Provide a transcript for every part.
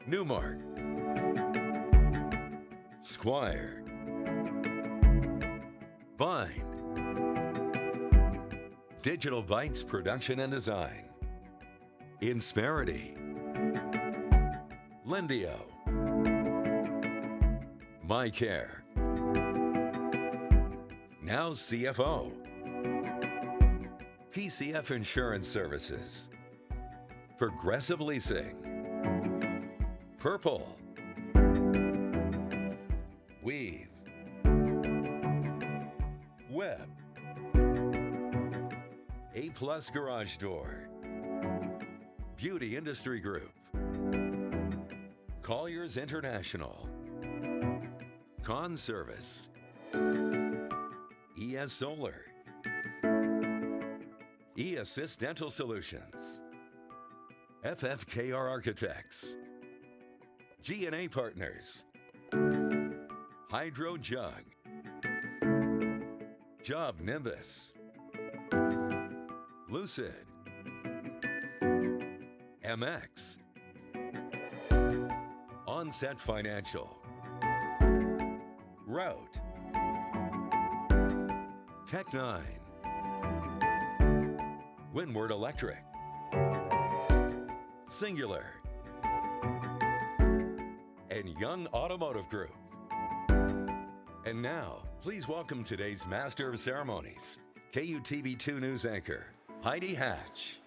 Newmark, Squire, Bind, Digital Bytes Production and Design, Insperity, Lendio, MyCare, Now CFO, PCF Insurance Services, Progressive Leasing, Purple, Weave, Web, A+ Garage Door, Beauty Industry Group, Colliers International, Con Service, ES Solar, E-Assist Dental Solutions, FFKR Architects, G&A Partners, Hydro Jug, Job Nimbus, Lucid, MX, Onset Financial, Route, Tech9, Windward Electric, Singular, and Young Automotive Group. And now, please welcome today's Master of Ceremonies, KUTV2 News anchor, Heidi Hatch.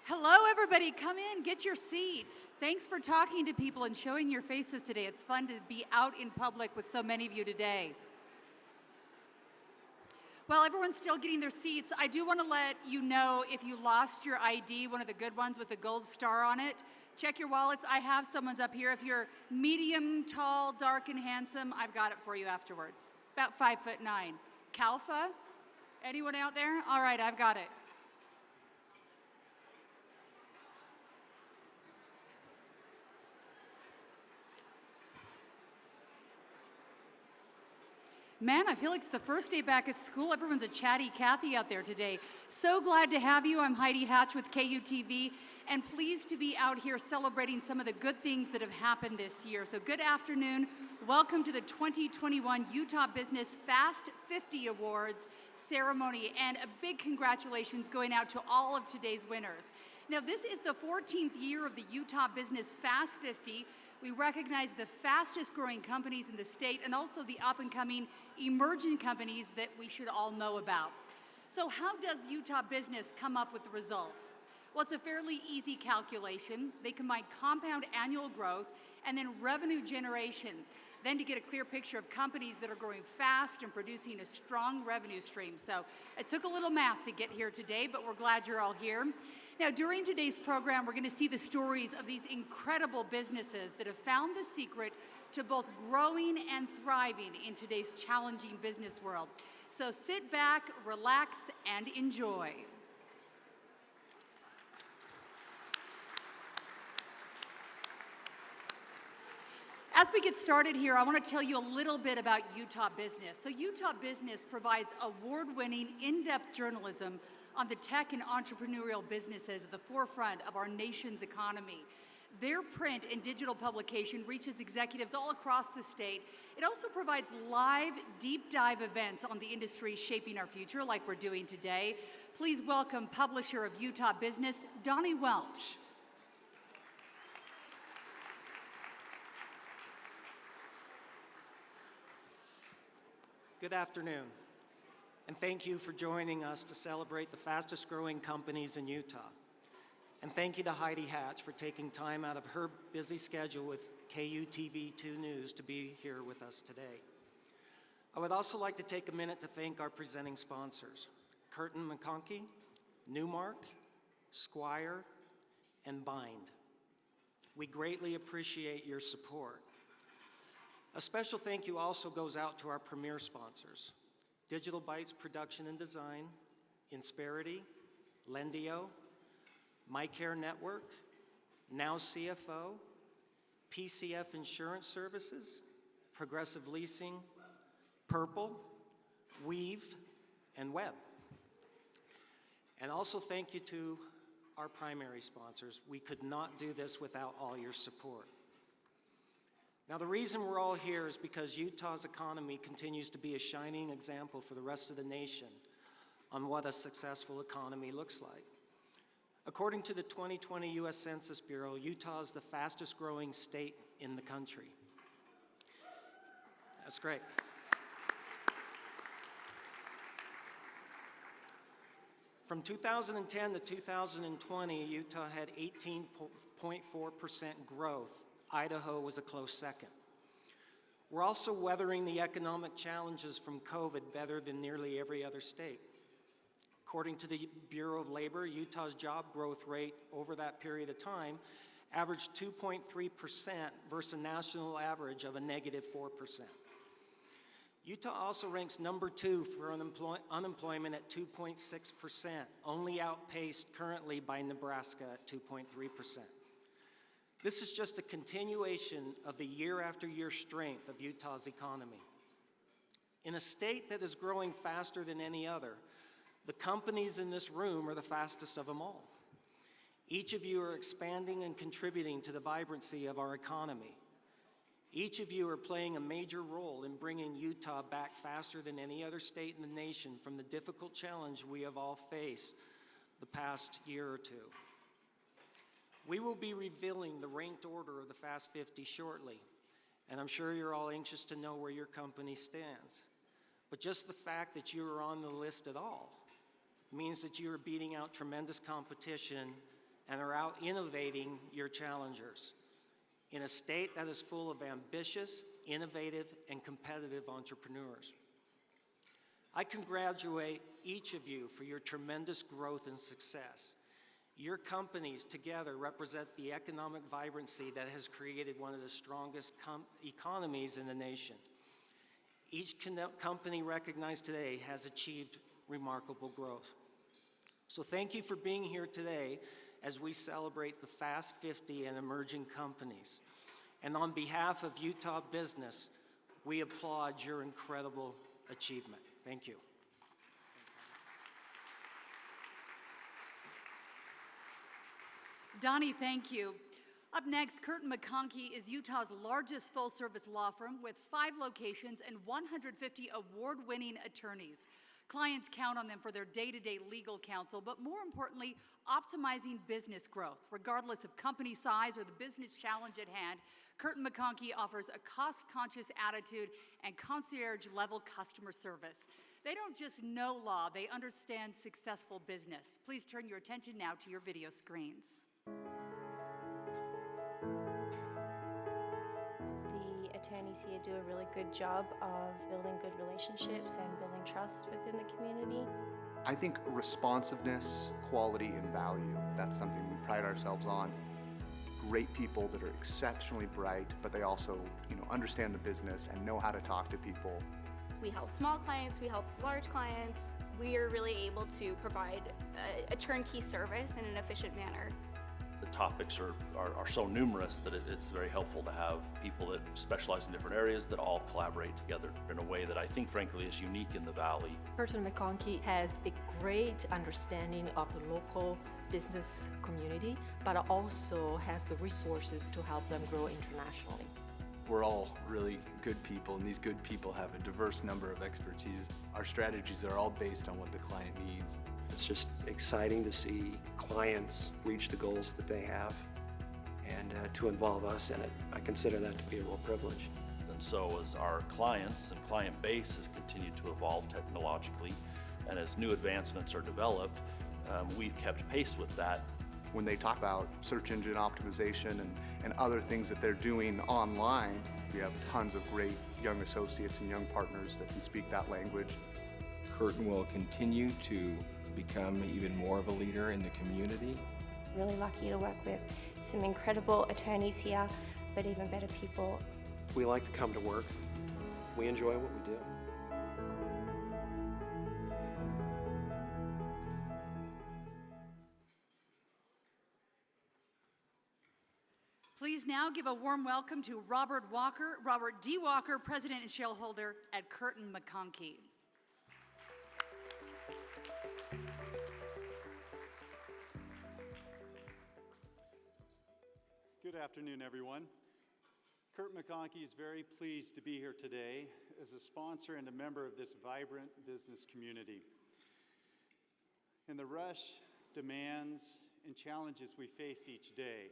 Hello, everybody. Come in, get your seat. Thanks for talking to people and showing your faces today. It's fun to be out in public with so many of you today. While everyone's still getting their seats, I do want to let you know if you lost your ID, one of the good ones with the gold star on it, check your wallets. I have someone's up here. If you're medium, tall, dark, and handsome, I've got it for you afterwards. About 5'9". Kalfa? Anyone out there? All right, I've got it. Man, I feel like it's the first day back at school. Everyone's a chatty Cathy out there today. So glad to have you. I'm Heidi Hatch with KUTV, and pleased to be out here celebrating some of the good things that have happened this year. So good afternoon. Welcome to the 2021 Utah Business Fast 50 Awards ceremony, and a big congratulations going out to all of today's winners. Now, this is the 14th year of the Utah Business Fast 50. We recognize the fastest growing companies in the state and also the up and coming emerging companies that we should all know about. So how does Utah Business come up with the results? Well, it's a fairly easy calculation. They combine compound annual growth and then revenue generation, then to get a clear picture of companies that are growing fast and producing a strong revenue stream. So it took a little math to get here today, but we're glad you're all here. Now, during today's program, we're going to see the stories of these incredible businesses that have found the secret to both growing and thriving in today's challenging business world. So sit back, relax, and enjoy. As we get started here, I want to tell you a little bit about Utah Business. So Utah Business provides award-winning, in-depth journalism on the tech and entrepreneurial businesses at the forefront of our nation's economy. Their print and digital publication reaches executives all across the state. It also provides live, deep dive events on the industry shaping our future, like we're doing today. Please welcome publisher of Utah Business, Donnie Welch. Good afternoon, and thank you for joining us to celebrate the fastest growing companies in Utah. And thank you to Heidi Hatch for taking time out of her busy schedule with KUTV2 News to be here with us today. I would also like to take a minute to thank our presenting sponsors, Curtin McConkie, Newmark, Squire, and Bind. We greatly appreciate your support. A special thank you also goes out to our premier sponsors, Digital Bytes Production and Design, Insperity, Lendio, MyCare Network, Now CFO, PCF Insurance Services, Progressive Leasing, Purple, Weave, and Web. And also thank you to our primary sponsors. We could not do this without all your support. Now, the reason we're all here is because Utah's economy continues to be a shining example for the rest of the nation on what a successful economy looks like. According to the 2020 U.S. Census Bureau, Utah is the fastest growing state in the country. That's great. From 2010 to 2020, Utah had 18.4% growth. Idaho was a close second. We're also weathering the economic challenges from COVID better than nearly every other state. According to the Bureau of Labor, Utah's job growth rate over that period of time averaged 2.3% versus a national average of a negative 4%. Utah also ranks number 2 for unemployment at 2.6%, only outpaced currently by Nebraska at 2.3%. This is just a continuation of the year after year strength of Utah's economy. In a state that is growing faster than any other, the companies in this room are the fastest of them all. Each of you are expanding and contributing to the vibrancy of our economy. Each of you are playing a major role in bringing Utah back faster than any other state in the nation from the difficult challenge we have all faced the past year or two. We will be revealing the ranked order of the Fast 50 shortly, and I'm sure you're all anxious to know where your company stands. But just the fact that you are on the list at all means that you are beating out tremendous competition and are out innovating your challengers in a state that is full of ambitious, innovative, and competitive entrepreneurs. I congratulate each of you for your tremendous growth and success. Your companies together represent the economic vibrancy that has created one of the strongest economies in the nation. Each company recognized today has achieved remarkable growth. So thank you for being here today as we celebrate the Fast 50 and emerging companies. And on behalf of Utah business, we applaud your incredible achievement. Thank you. Donnie, thank you. Up next, Curtin McConkie is Utah's largest full-service law firm with 5 locations and 150 award-winning attorneys. Clients count on them for their day-to-day legal counsel, but more importantly, optimizing business growth. Regardless of company size or the business challenge at hand, Curtin McConkie offers a cost-conscious attitude and concierge-level customer service. They don't just know law, they understand successful business. Please turn your attention now to your video screens. The attorneys here do a really good job of building good relationships and building trust within the community. I think responsiveness, quality, and value, that's something we pride ourselves on. Great people that are exceptionally bright, but they also, understand the business and know how to talk to people. We help small clients, we help large clients. We are really able to provide a turnkey service in an efficient manner. The topics are so numerous that it's very helpful to have people that specialize in different areas that all collaborate together in a way that I think, frankly, is unique in the Valley. Curtin McConkie has a great understanding of the local business community, but also has the resources to help them grow internationally. We're all really good people, and these good people have a diverse number of expertise. Our strategies are all based on what the client needs. It's just exciting to see clients reach the goals that they have and to involve us in it. I consider that to be a real privilege. And so as our clients and client base has continued to evolve technologically, and as new advancements are developed, we've kept pace with that. When they talk about search engine optimization and other things that they're doing online, we have tons of great young associates and young partners that can speak that language. Curtin will continue to become even more of a leader in the community. Really lucky to work with some incredible attorneys here, but even better people. We like to come to work. We enjoy what we do. Please Please now give a warm welcome to Robert D. Walker, President and Shareholder at Curtin McConkie. Good afternoon, everyone. Curtin McConkie is very pleased to be here today as a sponsor and a member of this vibrant business community. In the rush, demands, and challenges we face each day,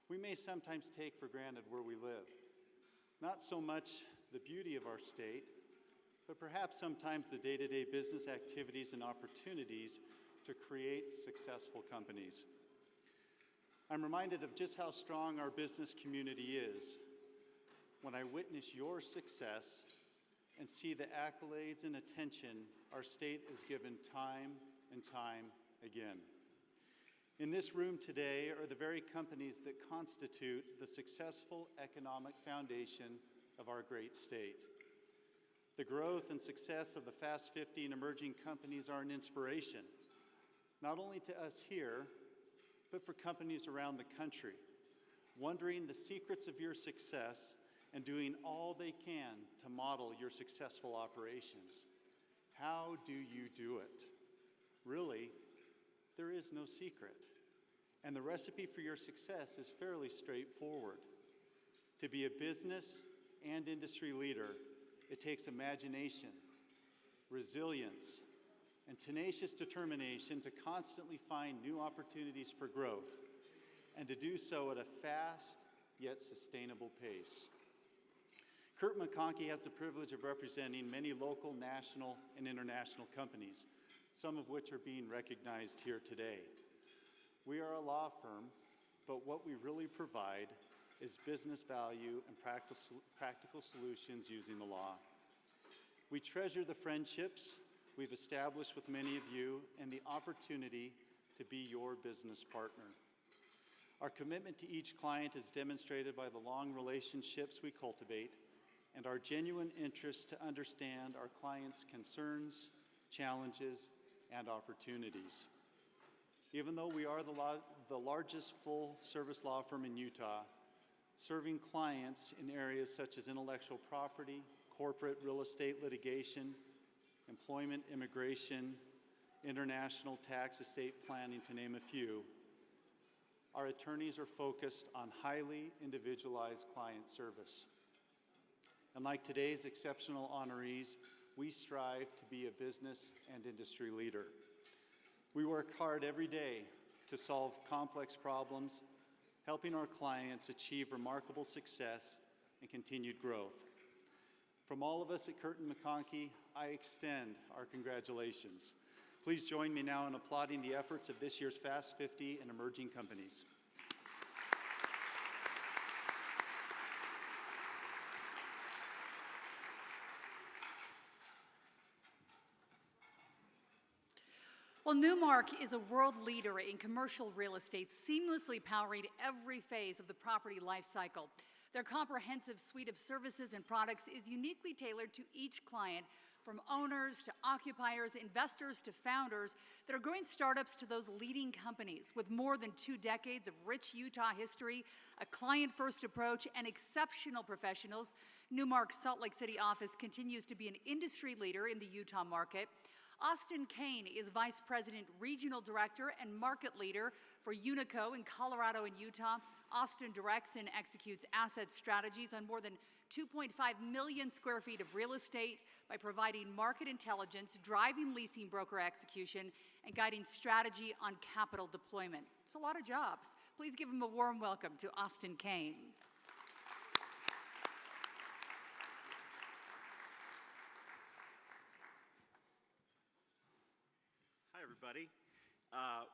we may sometimes take for granted where we live. Not so much the beauty of our state, but perhaps sometimes the day-to-day business activities and opportunities to create successful companies. I'm reminded of just how strong our business community is when I witness your success and see the accolades and attention our state is given time and time again. In this room today are the very companies that constitute the successful economic foundation of our great state. The growth and success of the Fast 50 and emerging companies are an inspiration, not only to us here, but for companies around the country, wondering the secrets of your success and doing all they can to model your successful operations. How do you do it? Really, there is no secret. And the recipe for your success is fairly straightforward. To be a business and industry leader, it takes imagination, resilience, and tenacious determination to constantly find new opportunities for growth, and to do so at a fast yet sustainable pace. Curtin McConkie has the privilege of representing many local, national, and international companies, some of which are being recognized here today. We are a law firm, but what we really provide is business value and practical solutions using the law. We treasure the friendships we've established with many of you and the opportunity to be your business partner. Our commitment to each client is demonstrated by the long relationships we cultivate and our genuine interest to understand our clients' concerns, challenges, and opportunities. Even though we are the largest full-service law firm in Utah, serving clients in areas such as intellectual property, corporate real estate litigation, employment, immigration, international tax, estate planning, to name a few, our attorneys are focused on highly individualized client service. And like today's exceptional honorees, we strive to be a business and industry leader. We work hard every day to solve complex problems, helping our clients achieve remarkable success and continued growth. From all of us at Curtin McConkie, I extend our congratulations. Please join me now in applauding the efforts of this year's Fast 50 and emerging companies. Well, Newmark is a world leader in commercial real estate, seamlessly powering every phase of the property life cycle. Their comprehensive suite of services and products is uniquely tailored to each client, from owners to occupiers, investors to founders that are growing startups to those leading companies. With more than 2 decades of rich Utah history, a client-first approach, and exceptional professionals, Newmark's Salt Lake City office continues to be an industry leader in the Utah market. Austin Kane is Vice President, Regional Director, and Market Leader for Unico in Colorado and Utah. Austin directs and executes asset strategies on more than 2.5 million square feet of real estate by providing market intelligence, driving leasing broker execution, and guiding strategy on capital deployment. It's a lot of jobs. Please give him a warm welcome to Austin Kane. Hi, everybody.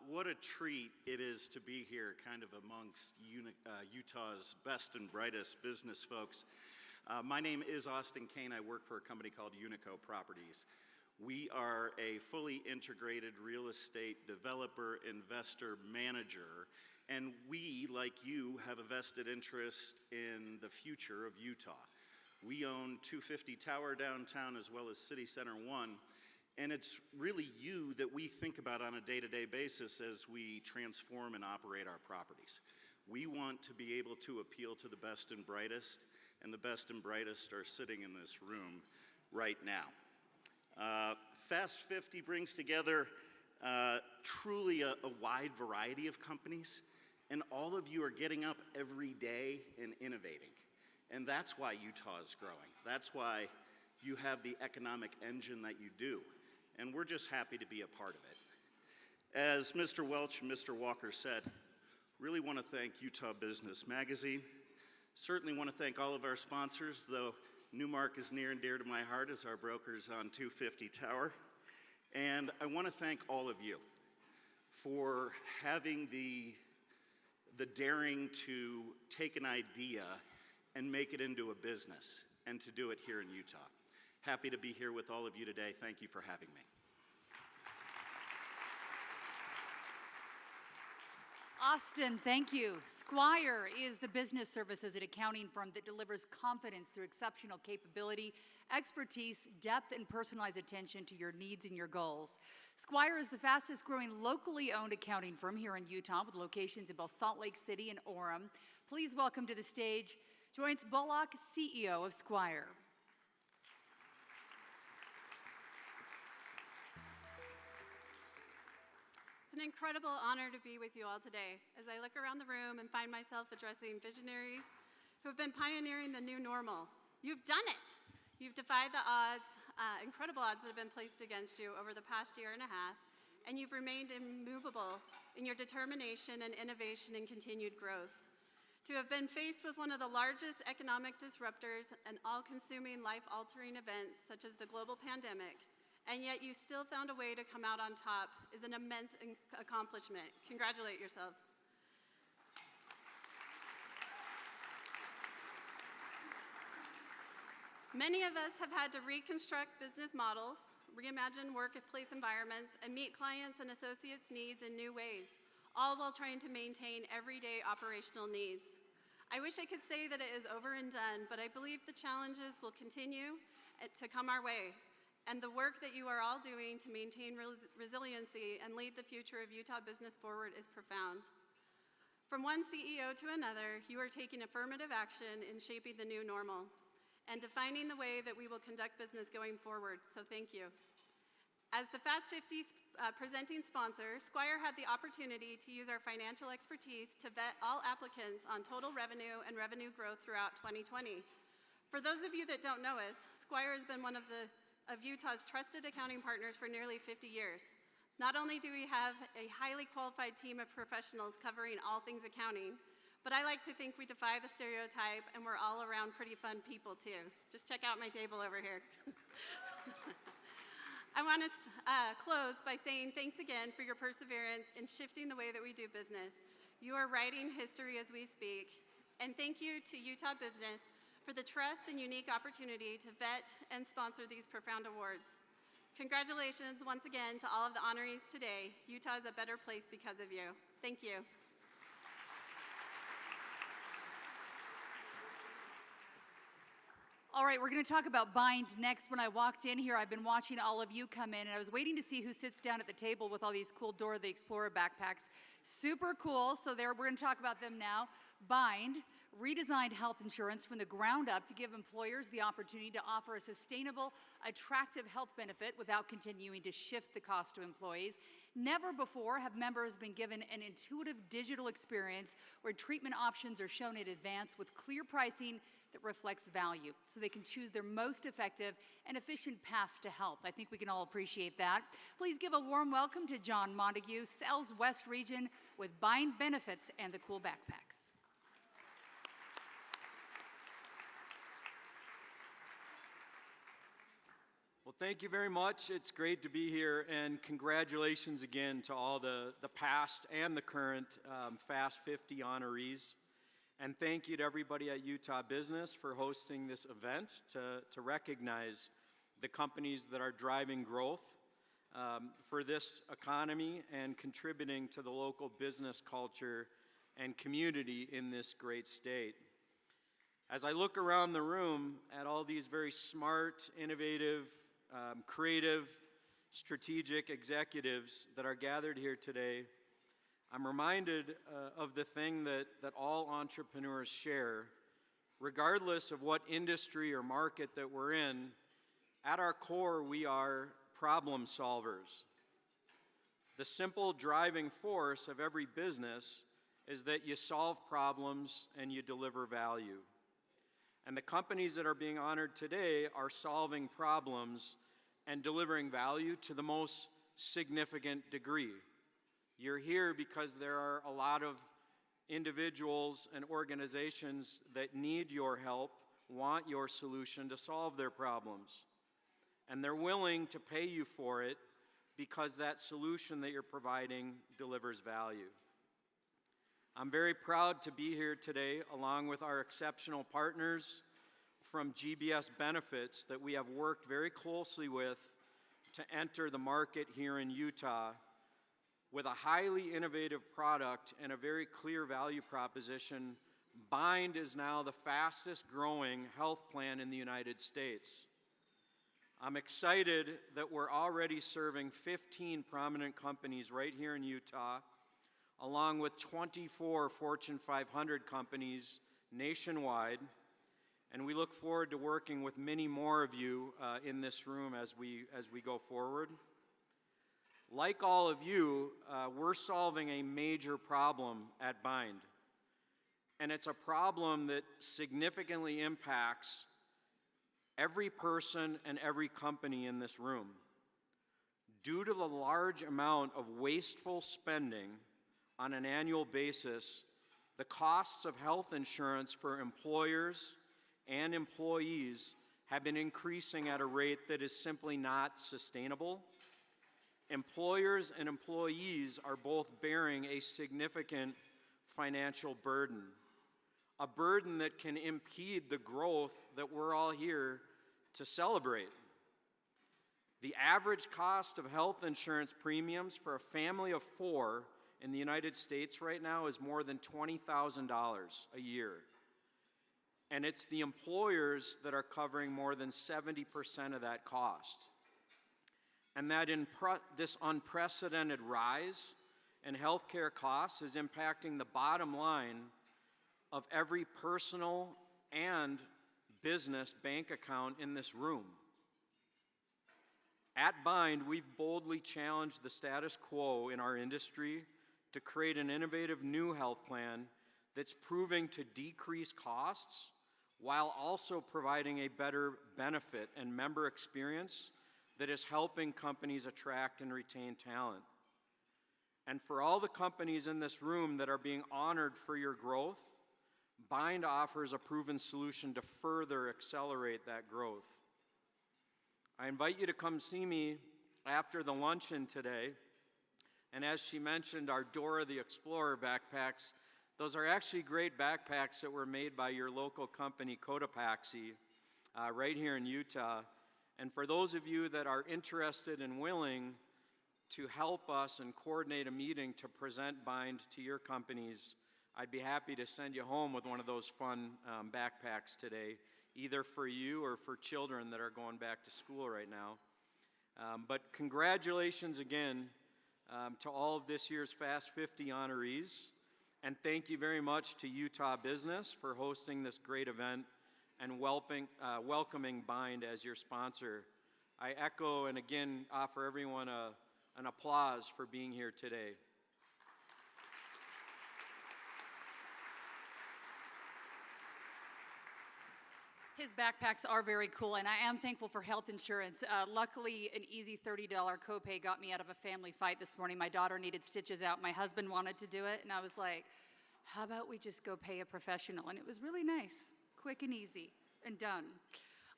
What a treat it is to be here kind of amongst Utah's best and brightest business folks. My name is Austin Kane. I work for a company called Unico Properties. We are a fully integrated real estate developer, investor, manager, and we, like you, have a vested interest in the future of Utah. We own 250 Tower downtown as well as City Center 1. And it's really you that we think about on a day-to-day basis as we transform and operate our properties. We want to be able to appeal to the best and brightest, and the best and brightest are sitting in this room right now. Fast 50 brings together truly a wide variety of companies, and all of you are getting up every day and innovating. And that's why Utah is growing. That's why you have the economic engine that you do. And we're just happy to be a part of it. As Mr. Welch and Mr. Walker said, really want to thank Utah Business Magazine. Certainly want to thank all of our sponsors, though Newmark is near and dear to my heart as our brokers on 250 Tower. And I want to thank all of you for having the daring to take an idea and make it into a business, and to do it here in Utah. Happy to be here with all of you today. Thank you for having me. Austin, thank you. Squire is the business services and accounting firm that delivers confidence through exceptional capability, expertise, depth, and personalized attention to your needs and your goals. Squire is the fastest growing locally owned accounting firm here in Utah with locations in both Salt Lake City and Orem. Please welcome to the stage Joyce Bullock, CEO of Squire. It's an incredible honor to be with you all today as I look around the room and find myself addressing visionaries who have been pioneering the new normal. You've done it. You've defied the odds, incredible odds that have been placed against you over the past year and a half, and you've remained immovable in your determination and innovation and continued growth. To have been faced with one of the largest economic disruptors and all-consuming, life-altering events such as the global pandemic, and yet you still found a way to come out on top is an immense accomplishment. Congratulate yourselves. Many of us have had to reconstruct business models, reimagine workplace environments, and meet clients and associates' needs in new ways, all while trying to maintain everyday operational needs. I wish I could say that it is over and done, but I believe the challenges will continue to come our way. And the work that you are all doing to maintain resiliency and lead the future of Utah business forward is profound. From one CEO to another, you are taking affirmative action in shaping the new normal and defining the way that we will conduct business going forward, so thank you. As the Fast 50 presenting sponsor, Squire had the opportunity to use our financial expertise to vet all applicants on total revenue and revenue growth throughout 2020. For those of you that don't know us, Squire has been one of Utah's trusted accounting partners for nearly 50 years. Not only do we have a highly qualified team of professionals covering all things accounting, but I like to think we defy the stereotype and we're all around pretty fun people too. Just check out my table over here. I want to close by saying thanks again for your perseverance in shifting the way that we do business. You are writing history as we speak. And thank you to Utah Business for the trust and unique opportunity to vet and sponsor these profound awards. Congratulations once again to all of the honorees today. Utah is a better place because of you. Thank you. All right, we're going to talk about Bind next. When I walked in here, I've been watching all of you come in, and I was waiting to see who sits down at the table with all these cool Dora the Explorer backpacks. Super cool, so we're going to talk about them now. Bind redesigned health insurance from the ground up to give employers the opportunity to offer a sustainable, attractive health benefit without continuing to shift the cost to employees. Never before have members been given an intuitive digital experience where treatment options are shown in advance with clear pricing that reflects value, so they can choose their most effective and efficient paths to health. I think we can all appreciate that. Please give a warm welcome to John Montague, Sales West Region with Bind Benefits and the cool backpacks. Well, thank you very much. It's great to be here, and congratulations again to all the past and the current Fast 50 honorees. And thank you to everybody at Utah Business for hosting this event to recognize the companies that are driving growth for this economy and contributing to the local business culture and community in this great state. As I look around the room at all these very smart, innovative, creative, strategic executives that are gathered here today, I'm reminded of the thing that all entrepreneurs share, regardless of what industry or market that we're in. At our core, we are problem solvers. The simple driving force of every business is that you solve problems and you deliver value. And the companies that are being honored today are solving problems and delivering value to the most significant degree. You're here because there are a lot of individuals and organizations that need your help, want your solution to solve their problems. And they're willing to pay you for it because that solution that you're providing delivers value. I'm very proud to be here today along with our exceptional partners from GBS Benefits that we have worked very closely with to enter the market here in Utah with a highly innovative product and a very clear value proposition. Bind is now the fastest growing health plan in the United States. I'm excited that we're already serving 15 prominent companies right here in Utah, along with 24 Fortune 500 companies nationwide, and we look forward to working with many more of you in this room as we go forward. Like all of you, we're solving a major problem at Bind, and it's a problem that significantly impacts every person and every company in this room. Due to the large amount of wasteful spending on an annual basis, the costs of health insurance for employers and employees have been increasing at a rate that is simply not sustainable. Employers and employees are both bearing a significant financial burden, a burden that can impede the growth that we're all here to celebrate. The average cost of health insurance premiums for a family of 4 in the United States right now is more than $20,000 a year. And it's the employers that are covering more than 70% of that cost. And that this unprecedented rise in healthcare costs is impacting the bottom line of every personal and business bank account in this room. At Bind, we've boldly challenged the status quo in our industry to create an innovative new health plan that's proving to decrease costs while also providing a better benefit and member experience that is helping companies attract and retain talent. And for all the companies in this room that are being honored for your growth, Bind offers a proven solution to further accelerate that growth. I invite you to come see me after the luncheon today. And as she mentioned, our Dora the Explorer backpacks, those are actually great backpacks that were made by your local company, Cotopaxi, right here in Utah. And for those of you that are interested and willing to help us and coordinate a meeting to present Bind to your companies, I'd be happy to send you home with one of those fun backpacks today, either for you or for children that are going back to school right now. But congratulations again to all of this year's Fast 50 honorees, and thank you very much to Utah Business for hosting this great event and welcoming Bind as your sponsor. I echo and again offer everyone an applause for being here today. His backpacks are very cool, and I am thankful for health insurance. Luckily, an easy $30 copay got me out of a family fight this morning. My daughter needed stitches out. My husband wanted to do it, and I was like, how about we just go pay a professional? And it was really nice, quick and easy, and done.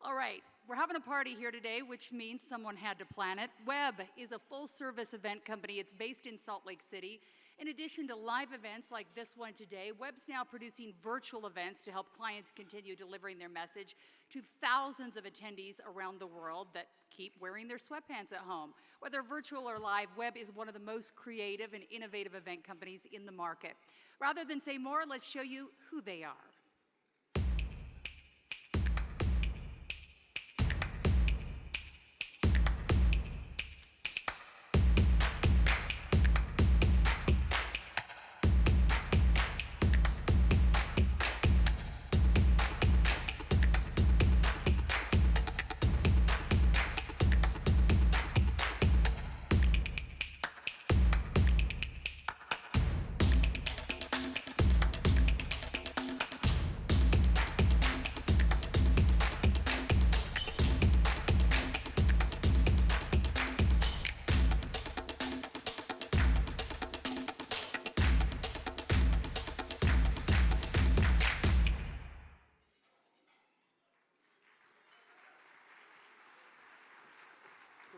All right, we're having a party here today, which means someone had to plan it. Webb is a full-service event company. It's based in Salt Lake City. In addition to live events like this one today, Webb's now producing virtual events to help clients continue delivering their message to thousands of attendees around the world that keep wearing their sweatpants at home. Whether virtual or live, Webb is one of the most creative and innovative event companies in the market. Rather than say more, let's show you who they are.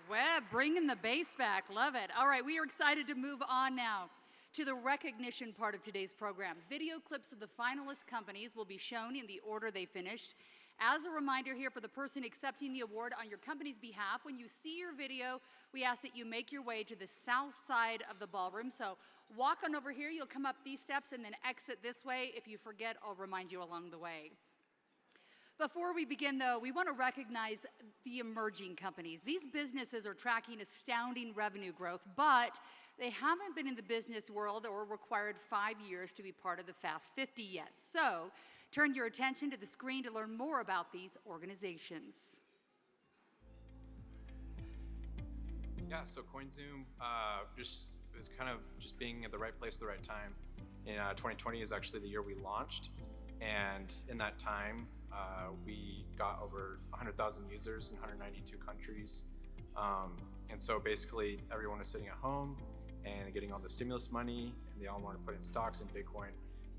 Webb, bringing the bass back. Love it. All right, we are excited to move on now to the recognition part of today's program. Video clips of the finalist companies will be shown in the order they finished. As a reminder here for the person accepting the award on your company's behalf, when you see your video, we ask that you make your way to the south side of the ballroom. So walk on over here, you'll come up these steps and then exit this way. If you forget, I'll remind you along the way. Before we begin, though, we want to recognize the emerging companies. These businesses are tracking astounding revenue growth, but they haven't been in the business world or required 5 years to be part of the Fast 50 yet. So turn your attention to the screen to learn more about these organizations. Yeah, so CoinZoom just is kind of just being at the right place at the right time. In 2020 is actually the year we launched, and in that time, we got over 100,000 users in 192 countries. And so basically everyone was sitting at home and getting all the stimulus money, and they all wanted to put in stocks in Bitcoin,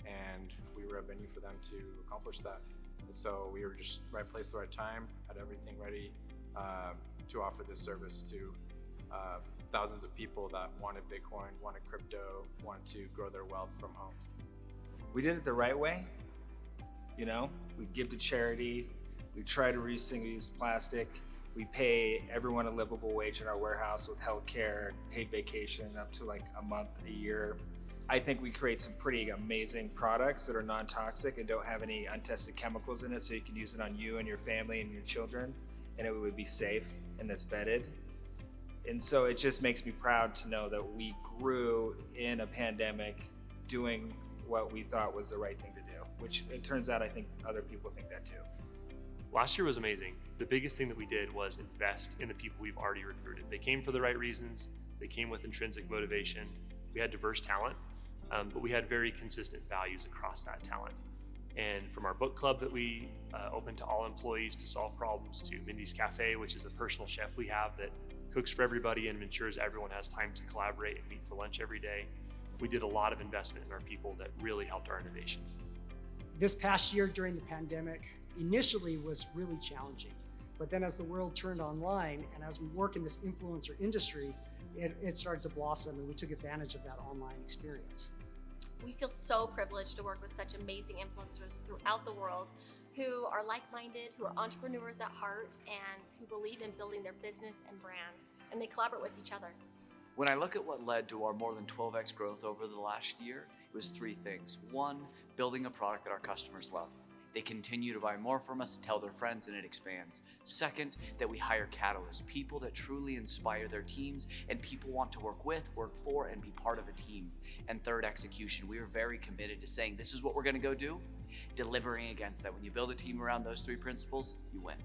and we were a venue for them to accomplish that. And so we were just right place at the right time, had everything ready to offer this service to thousands of people that wanted Bitcoin, wanted crypto, wanted to grow their wealth from home. We did it the right way. You know, we give to charity, we try to reduce single-use plastic, we pay everyone a livable wage in our warehouse with health care, paid vacation, up to like a month, a year. I think we create some pretty amazing products that are non-toxic and don't have any untested chemicals in it, so you can use it on you and your family and your children, and it would be safe and it's vetted. And so it just makes me proud to know that we grew in a pandemic doing what we thought was the right thing to do, which it turns out I think other people think that too. Last year was amazing. The biggest thing that we did was invest in the people we've already recruited. They came for the right reasons. They came with intrinsic motivation. We had diverse talent, but we had very consistent values across that talent. And from our book club that we open to all employees to solve problems, to Mindy's Cafe, which is a personal chef we have that cooks for everybody and ensures everyone has time to collaborate and meet for lunch every day. We did a lot of investment in our people that really helped our innovation. This past year during the pandemic initially was really challenging, but then as the world turned online and as we work in this influencer industry, it started to blossom, and we took advantage of that online experience. We feel so privileged to work with such amazing influencers throughout the world who are like-minded, who are entrepreneurs at heart, and who believe in building their business and brand, and they collaborate with each other. When I look at what led to our more than 12x growth over the last year, it was 3 things. 1, building a product that our customers love. They continue to buy more from us, tell their friends, and it expands. 2nd, that we hire catalysts, people that truly inspire their teams and people want to work with, work for, and be part of a team. And 3rd, execution. We are very committed to saying this is what we're gonna go do, delivering against that. When you build a team around those 3 principles, you win.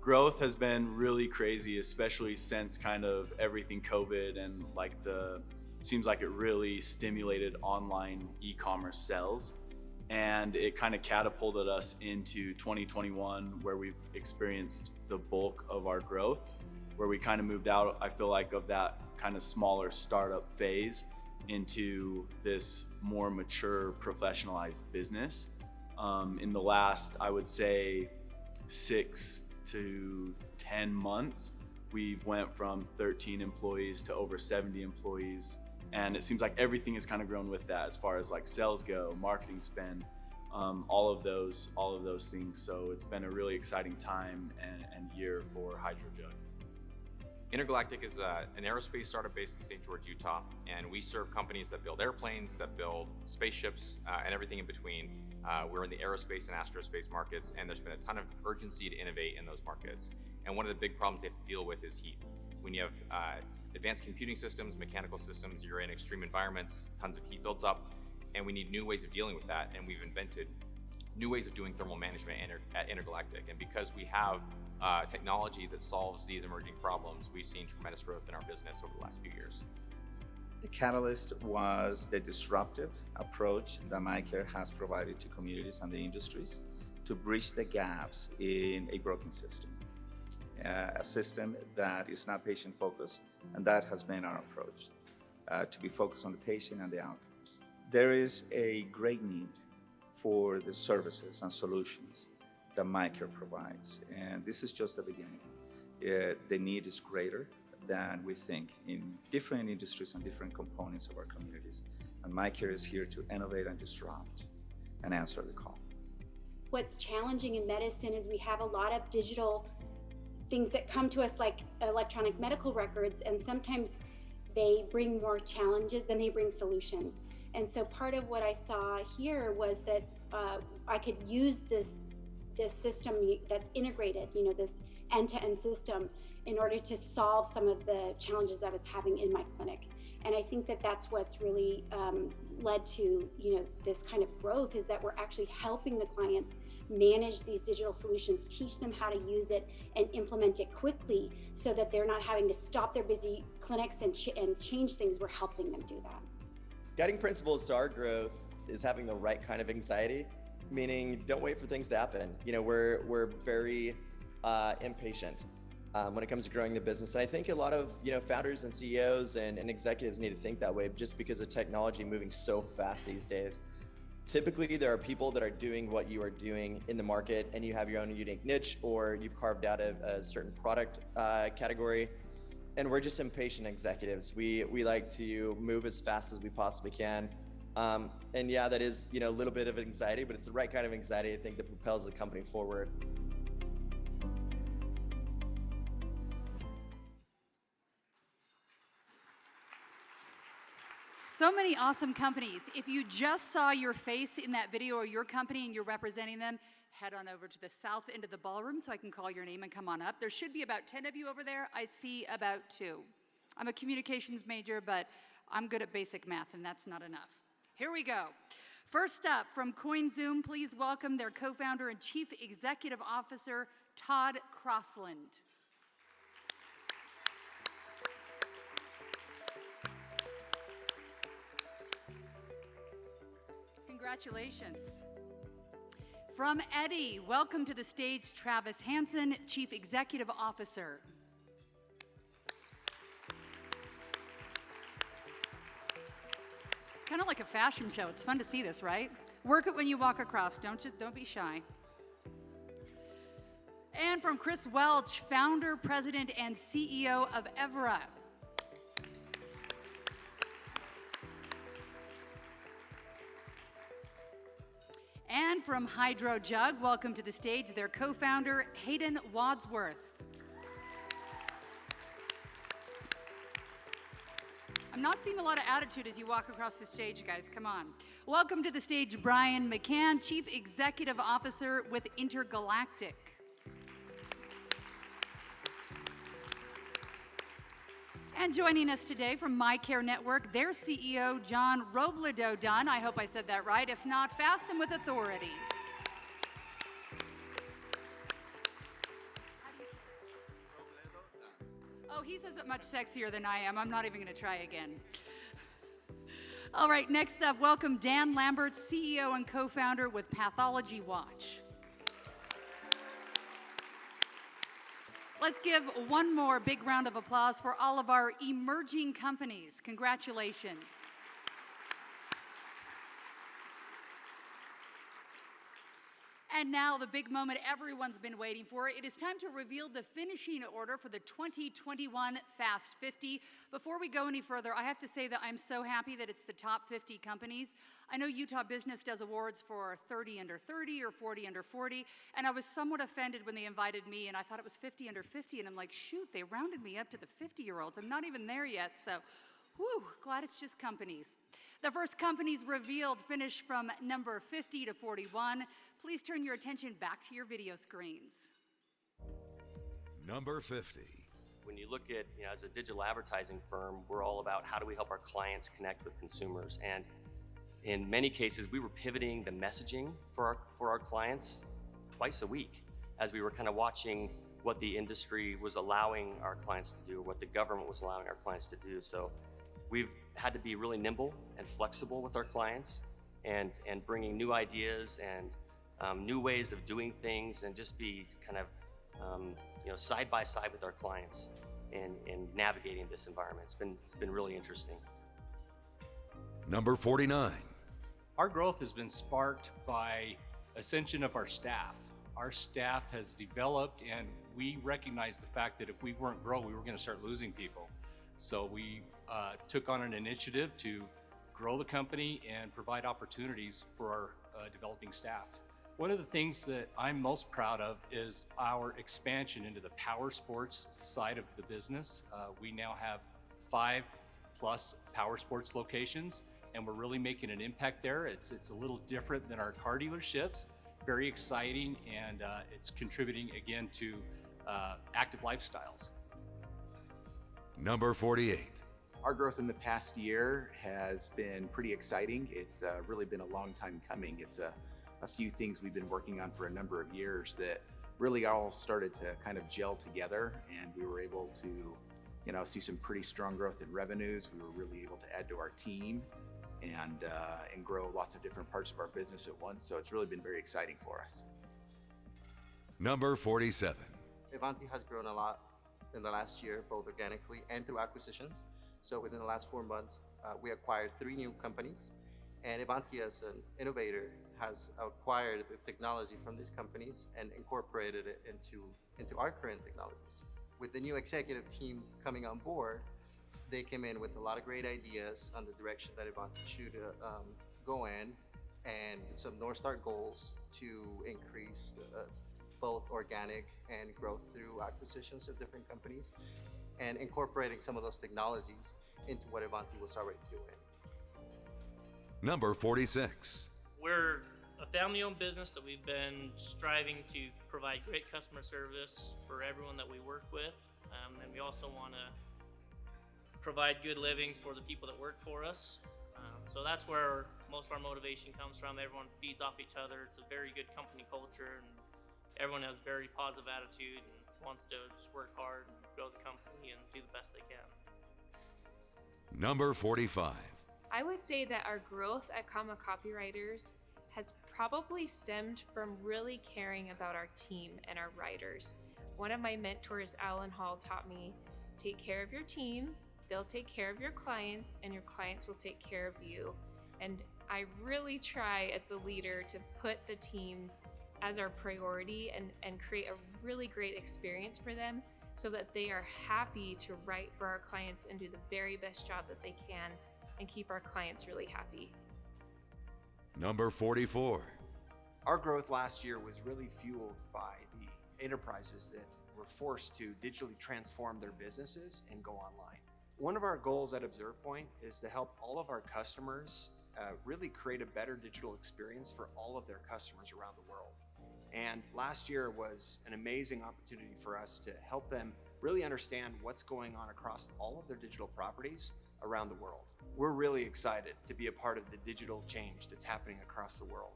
Growth has been really crazy, especially since kind of everything COVID and seems like it really stimulated online e-commerce sales. And it kind of catapulted us into 2021, where we've experienced the bulk of our growth, where we kind of moved out, I feel like, of that kind of smaller startup phase into this more mature, professionalized business. In the last, I would say, 6 to 10 months, we've went from 13 employees to over 70 employees. And it seems like everything has kind of grown with that, as far as like sales go, marketing spend, all of those things. So it's been a really exciting time and year for HydroJug. Intergalactic is an aerospace startup based in St. George, Utah, and we serve companies that build airplanes, that build spaceships, and everything in between. We're in the aerospace and astrospace markets, and there's been a ton of urgency to innovate in those markets. And one of the big problems they have to deal with is heat. When you have advanced computing systems, mechanical systems, you're in extreme environments, tons of heat builds up, and we need new ways of dealing with that. And we've invented new ways of doing thermal management at Intergalactic. And because we have technology that solves these emerging problems, we've seen tremendous growth in our business over the last few years. The catalyst was the disruptive approach that MyCare has provided to communities and the industries to bridge the gaps in a broken system. A system that is not patient-focused, and that has been our approach, to be focused on the patient and the outcomes. There is a great need for the services and solutions that MyCare provides, and this is just the beginning. the need is greater than we think in different industries and different components of our communities. And MyCare is here to innovate and disrupt and answer the call. What's challenging in medicine is we have a lot of digital things that come to us like electronic medical records, and sometimes they bring more challenges than they bring solutions. And so part of what I saw here was that I could use this system that's integrated, this end-to-end system, in order to solve some of the challenges I was having in my clinic. And I think that that's what's really led to this kind of growth, is that we're actually helping the clients manage these digital solutions, teach them how to use it and implement it quickly so that they're not having to stop their busy clinics and change things. We're helping them do that. Guiding principles to our growth is having the right kind of anxiety, meaning don't wait for things to happen. We're very impatient when it comes to growing the business. And I think a lot of founders and CEOs and executives need to think that way, just because of technology moving so fast these days. Typically, there are people that are doing what you are doing in the market, and you have your own unique niche, or you've carved out a certain product category. And we're just impatient executives. We like to move as fast as we possibly can. And yeah, that is a little bit of anxiety, but it's the right kind of anxiety, I think, that propels the company forward. So many awesome companies. If you just saw your face in that video or your company and you're representing them, head on over to the south end of the ballroom so I can call your name and come on up. There should be about 10 of you over there. I see about 2. I'm a communications major, but I'm good at basic math, and that's not enough. Here we go. First up, from CoinZoom, please welcome their co-founder and chief executive officer, Todd Crossland. Congratulations. From Eddie, welcome to the stage, Travis Hansen, Chief Executive Officer. It's kind of like a fashion show. It's fun to see this, right? Work it when you walk across. Don't be shy. And from Chris Welch, Founder, President, and CEO of Evra. And from Hydro Jug, welcome to the stage, their co-founder, Hayden Wadsworth. I'm not seeing a lot of attitude as you walk across the stage, guys. Come on. Welcome to the stage, Brian McCann, Chief Executive Officer with Intergalactic. And joining us today from MyCare Network, their CEO, John Robledo-Dunn. I hope I said that right. If not, fast and with authority. Oh, he says it much sexier than I am. I'm not even going to try again. All right, next up, welcome Dan Lambert, CEO and co-founder with Pathology Watch. Let's give one more big round of applause for all of our emerging companies. Congratulations. And now the big moment everyone's been waiting for. It is time to reveal the finishing order for the 2021 Fast 50. Before we go any further, I have to say that I'm so happy that it's the top 50 companies. I know Utah Business does awards for 30 under 30 or 40 under 40, and I was somewhat offended when they invited me, and I thought it was 50 under 50, and I'm like, shoot, they rounded me up to the 50-year-olds. I'm not even there yet, so whew, glad it's just companies. The first companies revealed finished from number 50 to 41. Please turn your attention back to your video screens. Number 50. When you look at, as a digital advertising firm, we're all about how do we help our clients connect with consumers. And in many cases, we were pivoting the messaging for our clients twice a week as we were kind of watching what the industry was allowing our clients to do, what the government was allowing our clients to do. So we've had to be really nimble and flexible with our clients and bringing new ideas and new ways of doing things, and just be kind of side by side with our clients in navigating this environment. It's been really interesting. Number 49. Our growth has been sparked by ascension of our staff. Our staff has developed, and we recognized the fact that if we weren't growing, we were going to start losing people. So we took on an initiative to grow the company and provide opportunities for our developing staff. One of the things that I'm most proud of is our expansion into the power sports side of the business. We now have 5+ power sports locations, and we're really making an impact there. It's a little different than our car dealerships, very exciting, and it's contributing again to active lifestyles. Number 48. Our growth in the past year has been pretty exciting. It's really been a long time coming. It's a few things we've been working on for a number of years that really all started to kind of gel together, and we were able to, see some pretty strong growth in revenues. We were really able to add to our team and grow lots of different parts of our business at once. So it's really been very exciting for us. Number 47. Ivanti has grown a lot in the last year, both organically and through acquisitions. So within the last 4 months, we acquired 3 new companies, and Ivanti, as an innovator, has acquired the technology from these companies and incorporated it into our current technologies. With the new executive team coming on board, they came in with a lot of great ideas on the direction that Ivanti should go in, and some North Star goals to increase both organic and growth through acquisitions of different companies, and incorporating some of those technologies into what Ivanti was already doing. Number 46. We're a family-owned business that we've been striving to provide great customer service for everyone that we work with, and we also want to provide good livings for the people that work for us. So that's where most of our motivation comes from. Everyone feeds off each other. It's a very good company culture, and everyone has a very positive attitude and wants to just work hard and grow the company and do the best they can. Number 45. I would say that our growth at Comma Copywriters has probably stemmed from really caring about our team and our writers. One of my mentors, Alan Hall, taught me, take care of your team, they'll take care of your clients, and your clients will take care of you. And I really try as the leader to put the team as our priority and create a really great experience for them so that they are happy to write for our clients and do the very best job that they can and keep our clients really happy. Number 44. Our growth last year was really fueled by the enterprises that were forced to digitally transform their businesses and go online. One of our goals at Observe Point is to help all of our customers really create a better digital experience for all of their customers around the world. And last year was an amazing opportunity for us to help them really understand what's going on across all of their digital properties around the world. We're really excited to be a part of the digital change that's happening across the world.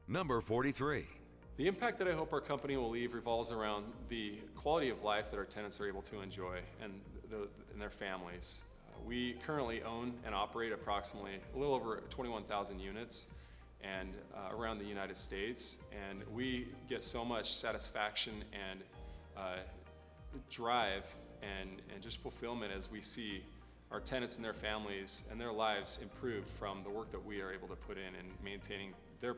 Number 43. The impact that I hope our company will leave revolves around the quality of life that our tenants are able to enjoy and their families. We currently own and operate approximately a little over 21,000 units and around the United States, and we get so much satisfaction and drive and just fulfillment as we see our tenants and their families and their lives improve from the work that we are able to put in maintaining their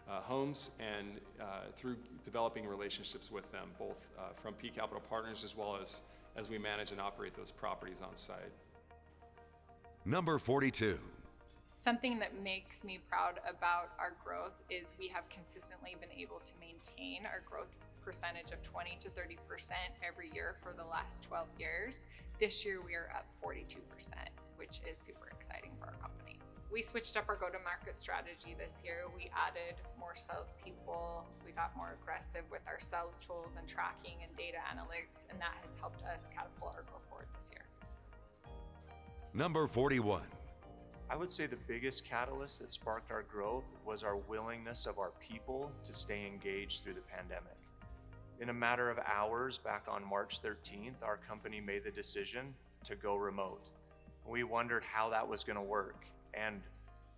homes and through developing relationships with them, both from P Capital Partners as well as we manage and operate those properties on site. Number 42. Something that makes me proud about our growth is we have consistently been able to maintain our growth percentage of 20 to 30% every year for the last 12 years. This year we are up 42%, which is super exciting for our company. We switched up our go-to-market strategy this year. We added more salespeople. We got more aggressive with our sales tools and tracking and data analytics, and that has helped us catapult our growth forward this year. Number 41. I would say the biggest catalyst that sparked our growth was our willingness of our people to stay engaged through the pandemic. In a matter of hours, back on March 13th, our company made the decision to go remote. We wondered how that was going to work, and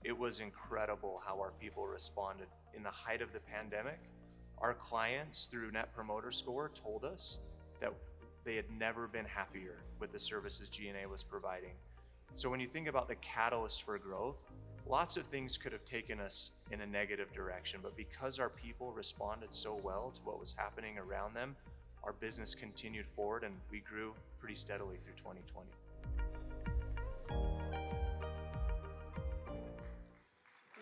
it was incredible how our people responded. In the height of the pandemic, our clients, through Net Promoter Score, told us that they had never been happier with the services G&A was providing. So when you think about the catalyst for growth, Lots of things could have taken us in a negative direction, but because our people responded so well to what was happening around them, our business continued forward and we grew pretty steadily through 2020.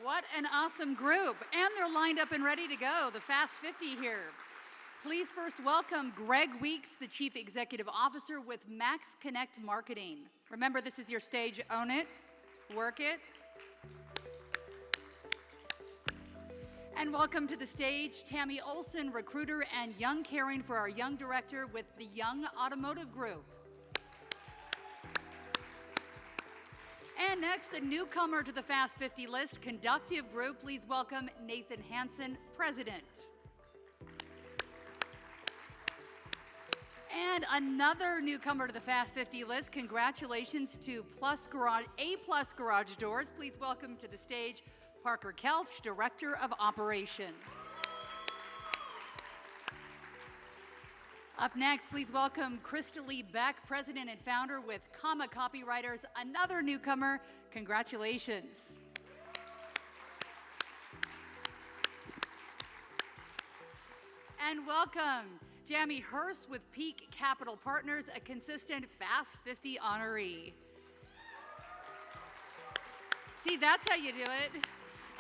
What an awesome group. And they're lined up and ready to go, the Fast 50 here. Please first welcome Greg Weeks, the Chief Executive Officer with Max Connect Marketing. Remember, this is your stage. Own it, work it. And welcome to the stage, Tammy Olson, recruiter and Young Caring for our Young Director with the Young Automotive Group. And next, a newcomer to the Fast 50 list, Conductive Group. Please welcome Nathan Hansen, President. And another newcomer to the Fast 50 list, congratulations to A+ Garage Doors. Please welcome to the stage, Parker Kelch, Director of Operations. Up next, please welcome Krista Lee Beck, President and Founder with Comma Copywriters, another newcomer. Congratulations. And welcome Jamie Hurst with Peak Capital Partners, a consistent Fast 50 honoree. See, that's how you do it.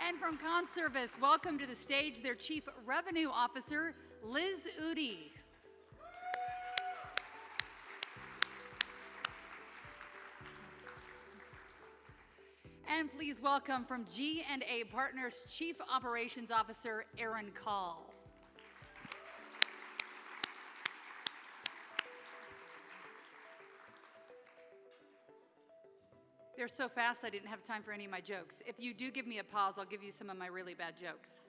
And from Conservice, welcome to the stage their Chief Revenue Officer, Liz Udi. And please welcome from G&A Partners, Chief Operations Officer, Aaron Call. They're so fast I didn't have time for any of my jokes. If you do give me a pause, I'll give you some of my really bad jokes.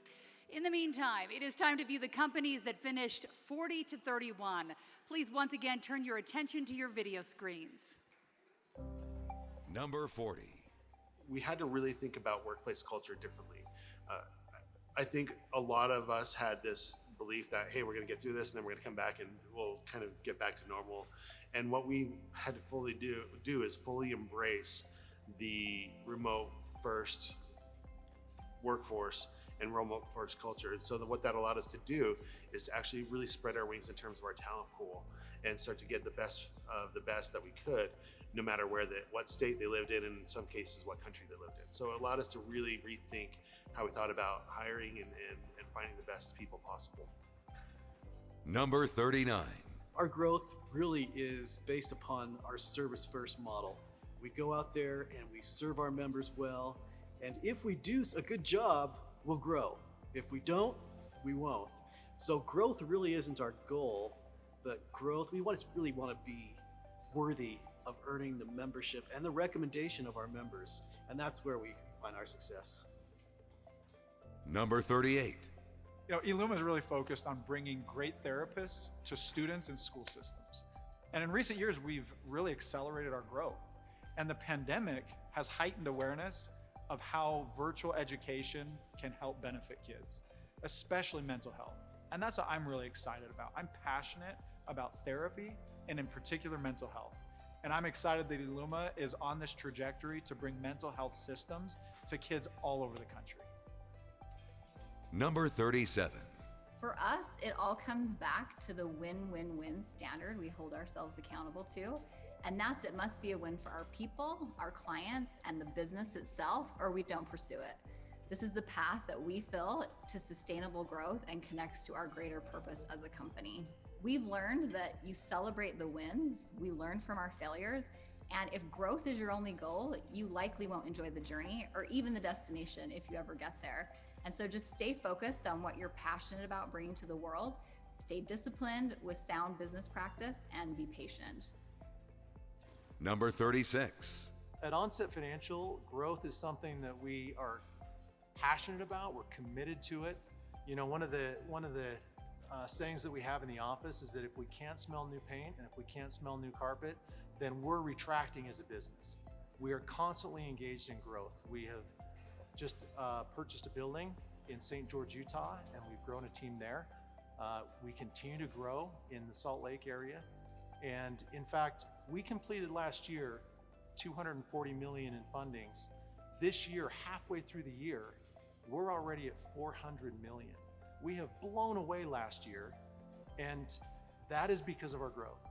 In the meantime, it is time to view the companies that finished 40 to 31. Please once again turn your attention to your video screens. Number 40. We had to really think about workplace culture differently. I think a lot of us had this belief that, hey, we're going to get through this and then we're going to come back and we'll kind of get back to normal. And what we had to fully do is fully embrace the remote first workforce and remote first culture. And so what that allowed us to do is to actually really spread our wings in terms of our talent pool and start to get the best of the best that we could, no matter what state they lived in, and in some cases, what country they lived in. So it allowed us to really rethink how we thought about hiring and finding the best people possible. Number 39. Our growth really is based upon our service first model. We go out there and we serve our members well, and if we do a good job, we'll grow. If we don't, we won't. So growth really isn't our goal, but growth, we really want to be worthy of earning the membership and the recommendation of our members, and that's where we find our success. Number 38. You know, Illuma is really focused on bringing great therapists to students and school systems. And in recent years, we've really accelerated our growth. And the pandemic has heightened awareness of how virtual education can help benefit kids, especially mental health. And that's what I'm really excited about. I'm passionate about therapy and in particular mental health. And I'm excited that Illuma is on this trajectory to bring mental health systems to kids all over the country. Number 37. For us, it all comes back to the win-win-win standard we hold ourselves accountable to. And that's, it must be a win for our people, our clients, and the business itself, or we don't pursue it. This is the path that we feel to sustainable growth and connects to our greater purpose as a company. We've learned that you celebrate the wins, we learn from our failures, and if growth is your only goal, you likely won't enjoy the journey or even the destination if you ever get there. And so just stay focused on what you're passionate about bringing to the world, stay disciplined with sound business practice, and be patient. Number 36. At Onset Financial, growth is something that we are passionate about. We're committed to it. You know, one of the sayings that we have in the office is that if we can't smell new paint and if we can't smell new carpet, then we're retracting as a business. We are constantly engaged in growth. We have just purchased a building in St. George, Utah, and we've grown a team there. We continue to grow in the Salt Lake area. And in fact, we completed last year $240 million in fundings This year, halfway through the year, we're already at 400 million. We have blown away last year, and that is because of our growth.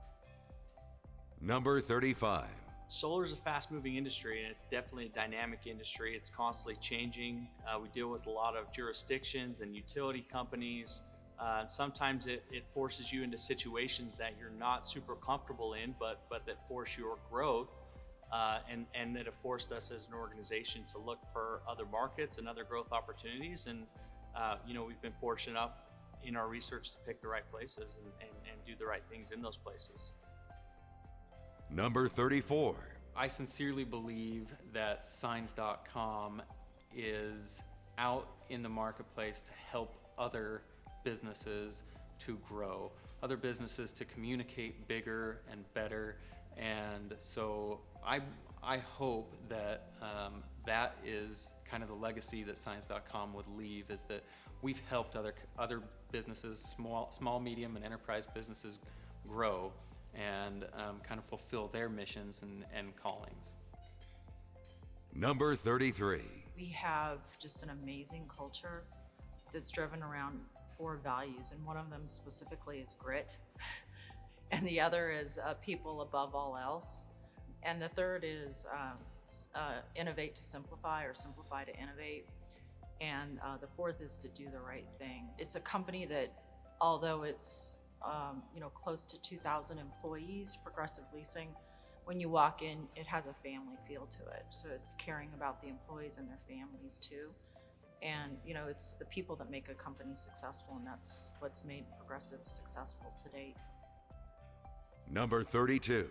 Number 35. Solar is a fast-moving industry, and it's definitely a dynamic industry. It's constantly changing. We deal with a lot of jurisdictions and utility companies. Sometimes it forces you into situations that you're not super comfortable in, but that force your growth, and that have forced us as an organization to look for other markets and other growth opportunities. And we've been fortunate enough in our research to pick the right places and do the right things in those places. Number 34. I sincerely believe that Signs.com is out in the marketplace to help other businesses to grow, other businesses to communicate bigger and better. And so I hope that that is kind of the legacy that Signs.com would leave, is that we've helped other businesses, small, medium, and enterprise businesses grow and kind of fulfill their missions and callings. Number 33. We have just an amazing culture that's driven around 4 values, and one of them specifically is grit, and the other is people above all else, and the third is innovate to simplify, or simplify to innovate, and the fourth is to do the right thing. It's a company that, although it's close to 2,000 employees, Progressive Leasing, when you walk in, it has a family feel to it. So it's caring about the employees and their families too. And it's the people that make a company successful, and that's what's made Progressive successful to date. Number 32.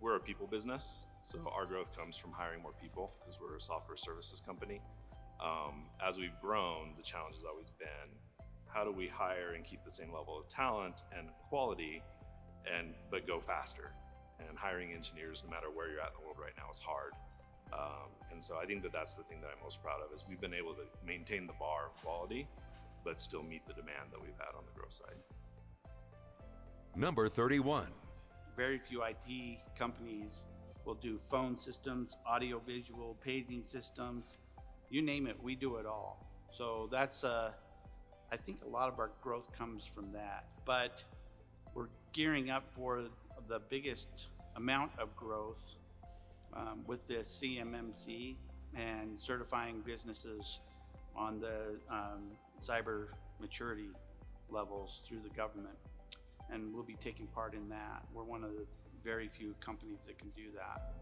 We're a people business, so our growth comes from hiring more people because we're a software services company. As we've grown, the challenge has always been, how do we hire and keep the same level of talent and quality, but go faster? And hiring engineers, no matter where you're at in the world right now, is hard. And so I think that's the thing that I'm most proud of, is we've been able to maintain the bar of quality, but still meet the demand that we've had on the growth side. Number 31. Very few IT companies will do phone systems, audio visual, paging systems, you name it, we do it all. So that's I think a lot of our growth comes from that, but we're gearing up for the biggest amount of growth with the CMMC and certifying businesses on the cyber maturity levels through the government. And we'll be taking part in that. We're one of the very few companies that can do that.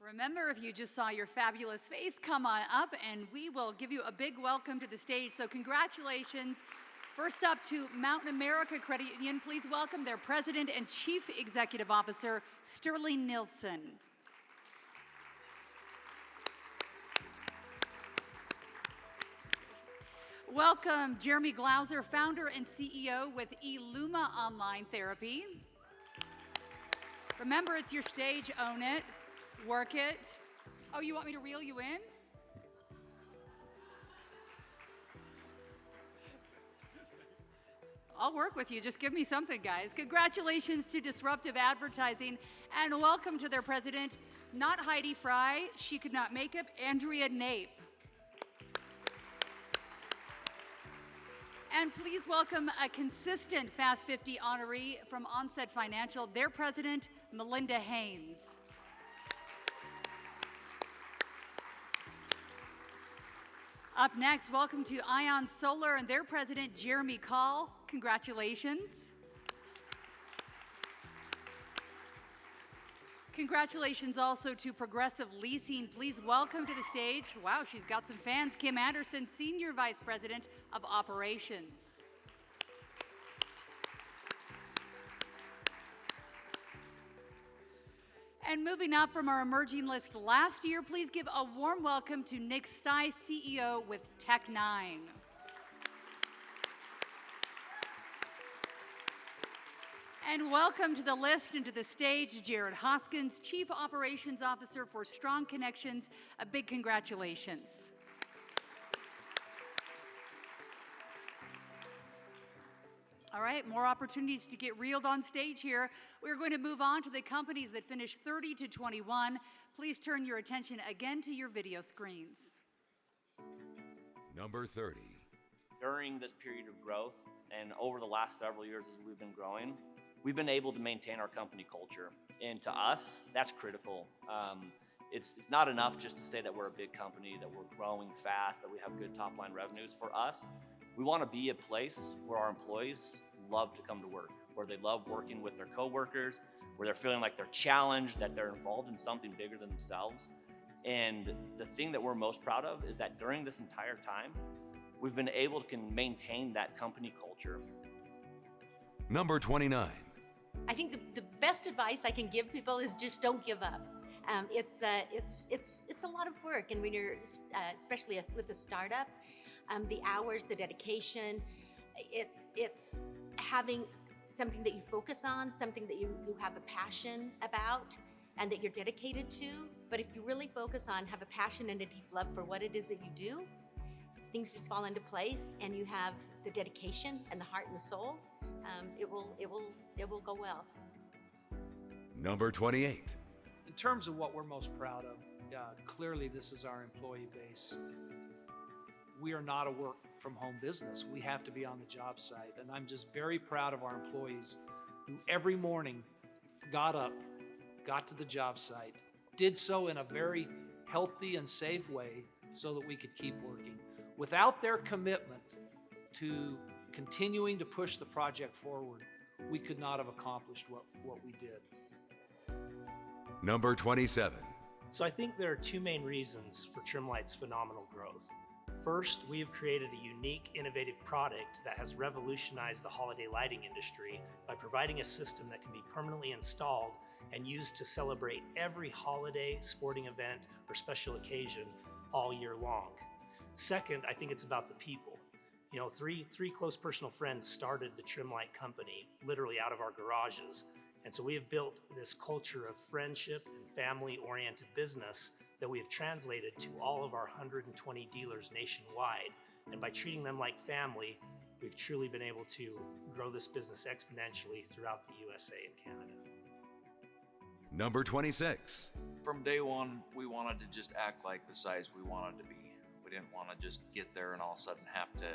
Remember, if you just saw your fabulous face, come on up and we will give you a big welcome to the stage. So congratulations. First up to Mountain America Credit Union, please welcome their President and Chief Executive Officer, Sterling Nilsson. Welcome Jeremy Glauser, founder and CEO with Illuma Online Therapy. Remember, it's your stage, own it. Work it. Oh, you want me to reel you in? I'll work with you. Just give me something, guys. Congratulations to Disruptive Advertising, and welcome to their president, not Heidi Fry, she could not make it, Andrea Nape. And please welcome a consistent Fast 50 honoree from Onset Financial, their president, Melinda Haynes. Up next, welcome to Ion Solar and their president, Jeremy Call. Congratulations. Congratulations also to Progressive Leasing. Please welcome to the stage, wow, she's got some fans, Kim Anderson, Senior Vice President of Operations. And moving up from our emerging list last year, please give a warm welcome to Nick Stye, CEO with Tech9. And welcome to the list and to the stage, Jared Hoskins, Chief Operations Officer for Strong Connections. A big congratulations. All right, more opportunities to get reeled on stage here. We're going to move on to the companies that finished 30 to 21. Please turn your attention again to your video screens. Number 30. During this period of growth and over the last several years as we've been growing, we've been able to maintain our company culture. And to us, that's critical. It's not enough just to say that we're a big company, that we're growing fast, that we have good top line revenues. For us, we want to be a place where our employees love to come to work, where they love working with their coworkers, where they're feeling like they're challenged, that they're involved in something bigger than themselves. And the thing that we're most proud of is that during this entire time, we've been able to maintain that company culture. Number 29. I think the best advice I can give people is just don't give up. It's a lot of work, and when you're, especially with a startup, the hours, the dedication, it's having something that you focus on, something that you have a passion about, and that you're dedicated to. But if you really focus on, have a passion and a deep love for what it is that you do, things just fall into place, and you have the dedication and the heart and the soul. It will go well. Number 28. In terms of what we're most proud of, clearly this is our employee base. We are not a work from home business. We have to be on the job site. And I'm just very proud of our employees who every morning got up, got to the job site, did so in a very healthy and safe way so that we could keep working. Without their commitment to continuing to push the project forward, we could not have accomplished what we did. Number 27. So I think there are two main reasons for Trimlight's phenomenal growth. First, we have created a unique, innovative product that has revolutionized the holiday lighting industry by providing a system that can be permanently installed and used to celebrate every holiday, sporting event, or special occasion all year long. Second, I think it's about the people. You know, three close personal friends started the Trimlight company literally out of our garages. And so we have built this culture of friendship and family-oriented business that we have translated to all of our 120 dealers nationwide. And by treating them like family, we've truly been able to grow this business exponentially throughout the USA and Canada. Number 26. From day one, we wanted to just act like the size we wanted to be. We didn't want to just get there and all of a sudden have to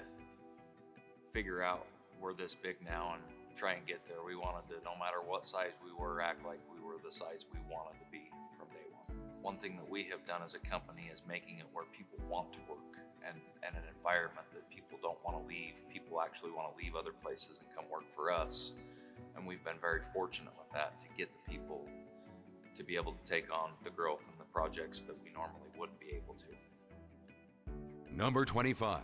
figure out we're this big now and try and get there. We wanted to, no matter what size we were, act like we were the size we wanted to be from day one. One thing that we have done as a company is making it where people want to work and an environment that people don't want to leave. People actually want to leave other places and come work for us. And we've been very fortunate with that to get the people to be able to take on the growth and the projects that we normally wouldn't be able to. Number 25.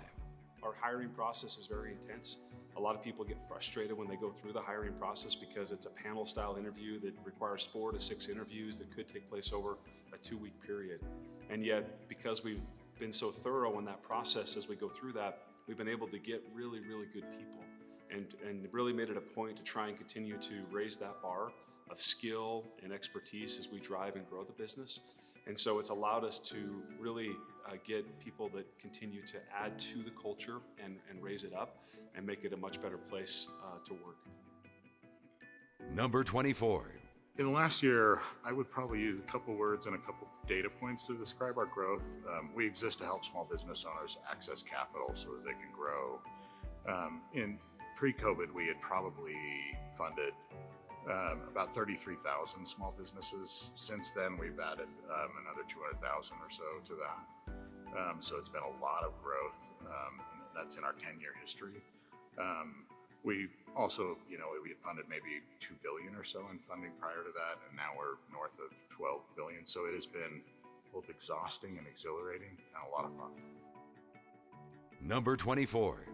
Our hiring process is very intense. A lot of people get frustrated when they go through the hiring process because it's a panel style interview that requires 4 to 6 interviews that could take place over a 2-week period. And yet, because we've been so thorough in that process as we go through that, we've been able to get really, really good people and really made it a point to try and continue to raise that bar of skill and expertise as we drive and grow the business. And so it's allowed us to really get people that continue to add to the culture and raise it up and make it a much better place to work. Number 24. In the last year, I would probably use a couple words and a couple data points to describe our growth. We exist to help small business owners access capital so that they can grow. In pre-COVID, we had probably funded about 33,000 small businesses. Since then, we've added another 200,000 or so to that. So it's been a lot of growth. That's in our 10-year history. We also, we had funded maybe $2 billion or so in funding prior to that, and now we're north of $12 billion. So it has been both exhausting and exhilarating and a lot of fun. Number 24.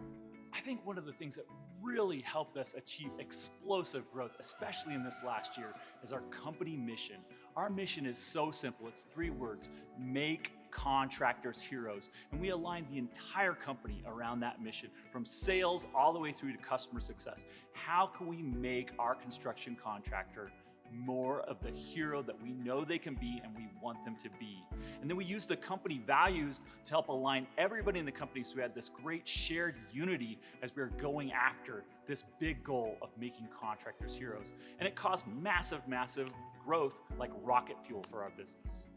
I think one of the things that really helped us achieve explosive growth, especially in this last year, is our company mission. Our mission is so simple. It's 3 words: make contractors heroes. And we aligned the entire company around that mission, from sales all the way through to customer success. How can we make our construction contractor more of the hero that we know they can be and we want them to be. And then we use the company values to help align everybody in the company so we had this great shared unity as we were going after this big goal of making contractors heroes. And it caused massive, massive growth like rocket fuel for our business.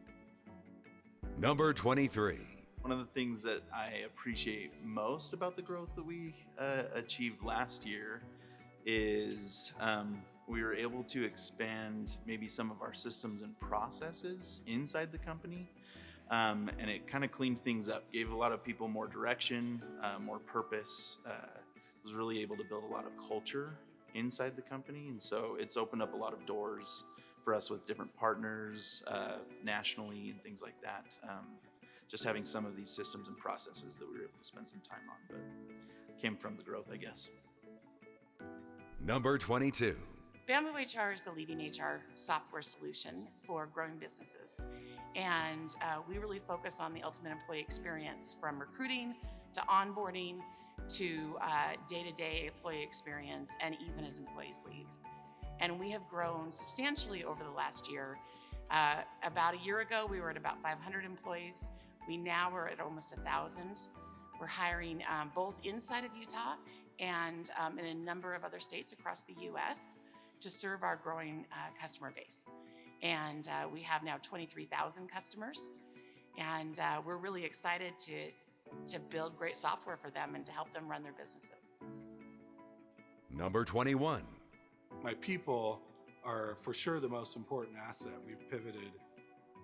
Number 23. One of the things that I appreciate most about the growth that we achieved last year is we were able to expand maybe some of our systems and processes inside the company. And it kind of cleaned things up, gave a lot of people more direction, more purpose, was really able to build a lot of culture inside the company. And so it's opened up a lot of doors for us with different partners nationally and things like that. Just having some of these systems and processes that we were able to spend some time on, but came from the growth, I guess. Number 22. Bamboo HR is the leading HR software solution for growing businesses. And we really focus on the ultimate employee experience, from recruiting to onboarding to day-to-day employee experience, and even as employees leave. And we have grown substantially over the last year. About a year ago, we were at about 500 employees. We now are at almost 1,000. We're hiring both inside of Utah and in a number of other states across the U.S. to serve our growing customer base. And we have now 23,000 customers. And we're really excited to build great software for them and to help them run their businesses. Number 21. My people are for sure the most important asset. We've pivoted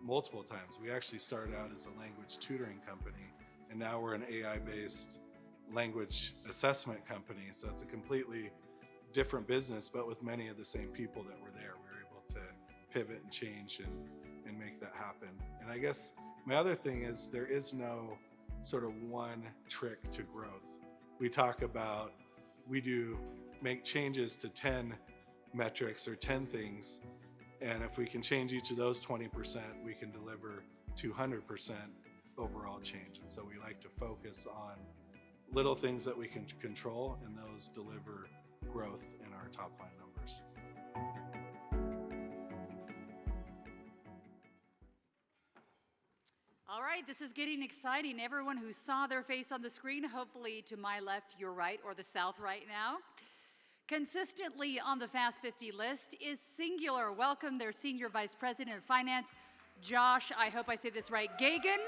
multiple times. We actually started out as a language tutoring company, and now we're an AI-based language assessment company. So it's a completely different business, but with many of the same people that were there. We were able to pivot and change and make that happen. And I guess my other thing is there is no sort of one trick to growth. We talk about, we do make changes to 10 metrics or 10 things, and if we can change each of those 20%, we can deliver 200% overall change. And so we like to focus on little things that we can control, and those deliver growth in our top line numbers. All right, this is getting exciting. Everyone who saw their face on the screen, hopefully to my left, your right, or the south right now. Consistently on the Fast 50 list is Singular. Welcome their Senior Vice President of Finance, Josh, I hope I say this right, Gagan.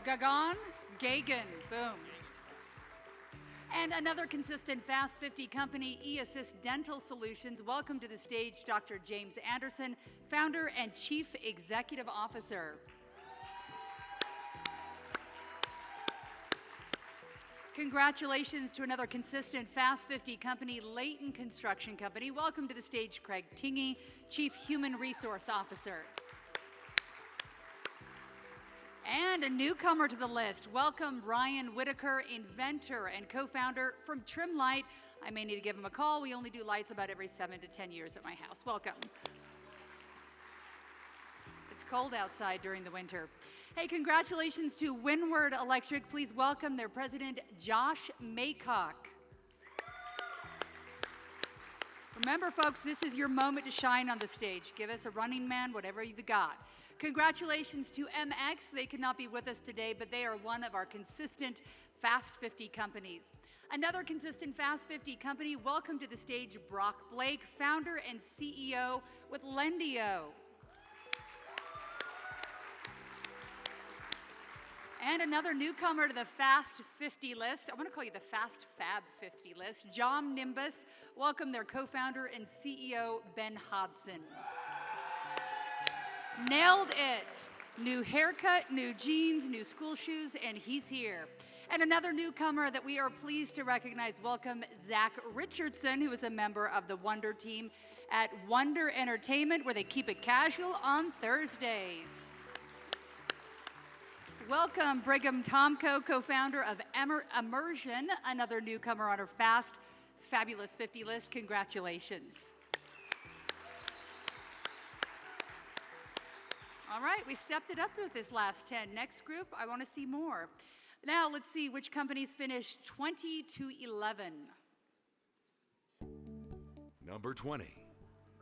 Boom. And another consistent Fast 50 company, eAssist Dental Solutions. Welcome to the stage, Dr. James Anderson, Founder and Chief Executive Officer. Congratulations to another consistent Fast 50 company, Layton Construction Company. Welcome to the stage, Craig Tingey, Chief Human Resource Officer. And a newcomer to the list, welcome Ryan Whitaker, inventor and co-founder from Trimlight. I may need to give him a call. We only do lights about every 7 to 10 years at my house. Welcome. It's cold outside during the winter. Hey, congratulations to Windward Electric. Please welcome their president, Josh Maycock. Remember, folks, this is your moment to shine on the stage. Give us a Running Man, whatever you've got. Congratulations to MX. They could not be with us today, but they are one of our consistent Fast 50 companies. Another consistent Fast 50 company, welcome to the stage, Brock Blake, founder and CEO with Lendio. And another newcomer to the Fast 50 list, I want to call you the Fast Fab 50 list, John Nimbus. Welcome their co-founder and CEO, Ben Hodson. Nailed it. New haircut, new jeans, new school shoes, and he's here. And another newcomer that we are pleased to recognize, welcome Zach Richardson, who is a member of the Wonder team at Wonder Entertainment, where they keep it casual on Thursdays. Welcome Brigham Tomko, co-founder of Immersion, another newcomer on our Fast Fabulous 50 list. Congratulations. All right, we stepped it up with this last 10. Next group, I want to see more. Now let's see which companies finished 20 to 11. Number 20.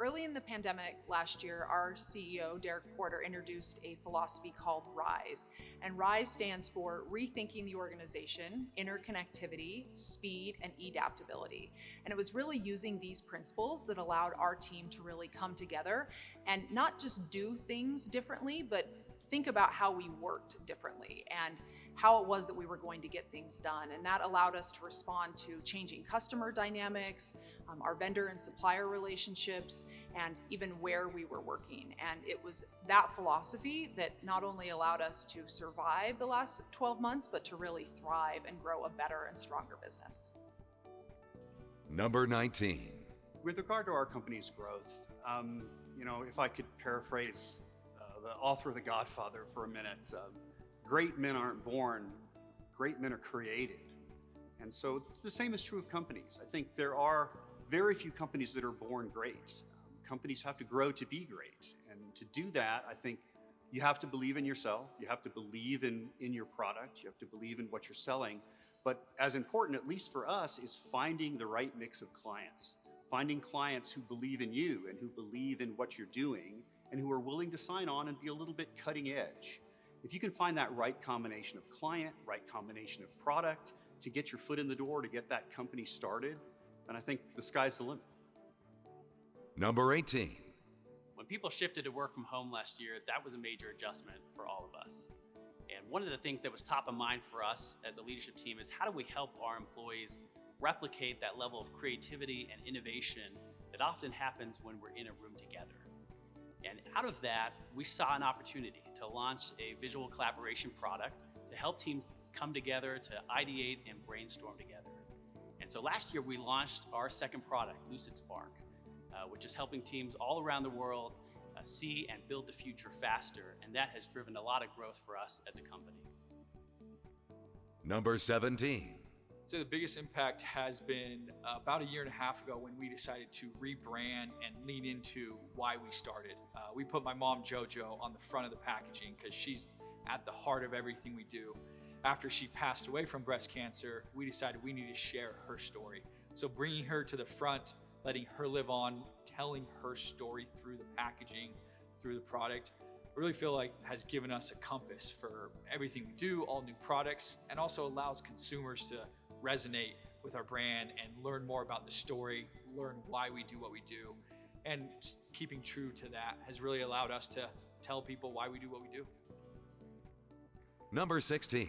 Early in the pandemic last year, our CEO, Derek Porter, introduced a philosophy called RISE. And RISE stands for Rethinking the Organization, Interconnectivity, Speed, and Adaptability. And it was really using these principles that allowed our team to really come together and not just do things differently, but think about how we worked differently and how it was that we were going to get things done. And that allowed us to respond to changing customer dynamics, our vendor and supplier relationships, and even where we were working. And it was that philosophy that not only allowed us to survive the last 12 months, but to really thrive and grow a better and stronger business. Number 19. With regard to our company's growth, if I could paraphrase the author of The Godfather for a minute, great men aren't born, great men are created. And so the same is true of companies. I think there are very few companies that are born great. Companies have to grow to be great. And to do that, I think you have to believe in yourself, you have to believe in your product, you have to believe in what you're selling. But as important, at least for us, is finding the right mix of clients. Finding clients who believe in you and who believe in what you're doing and who are willing to sign on and be a little bit cutting edge. If you can find that right combination of client, right combination of product to get your foot in the door, to get that company started, then I think the sky's the limit. Number 18. When people shifted to work from home last year, that was a major adjustment for all of us. And one of the things that was top of mind for us as a leadership team is how do we help our employees replicate that level of creativity and innovation that often happens when we're in a room together. And out of that, we saw an opportunity to launch a visual collaboration product to help teams come together to ideate and brainstorm together. And so last year we launched our second product, Lucid Spark, which is helping teams all around the world see and build the future faster. And that has driven a lot of growth for us as a company. Number 17. So the biggest impact has been about a year and a half ago when we decided to rebrand and lean into why we started. We put my mom, JoJo, on the front of the packaging because she's at the heart of everything we do. After she passed away from breast cancer, we decided we need to share her story. So bringing her to the front, letting her live on, telling her story through the packaging, through the product, I really feel like has given us a compass for everything we do, all new products, and also allows consumers to resonate with our brand and learn more about the story, learn why we do what we do. And just keeping true to that has really allowed us to tell people why we do what we do. Number 16.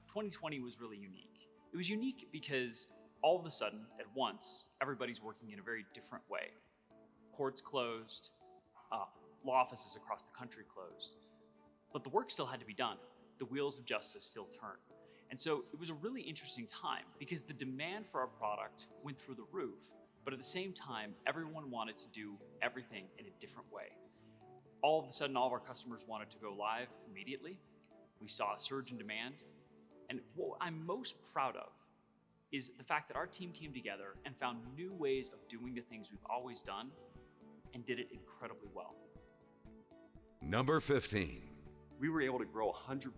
2020 was really unique. It was unique because all of a sudden, at once, everybody's working in a very different way. Courts closed, law offices across the country closed. But the work still had to be done. The wheels of justice still turned. And so it was a really interesting time because the demand for our product went through the roof, but at the same time, everyone wanted to do everything in a different way. All of a sudden, all of our customers wanted to go live immediately. We saw a surge in demand. And what I'm most proud of is the fact that our team came together and found new ways of doing the things we've always done and did it incredibly well. Number 15. We were able to grow 100%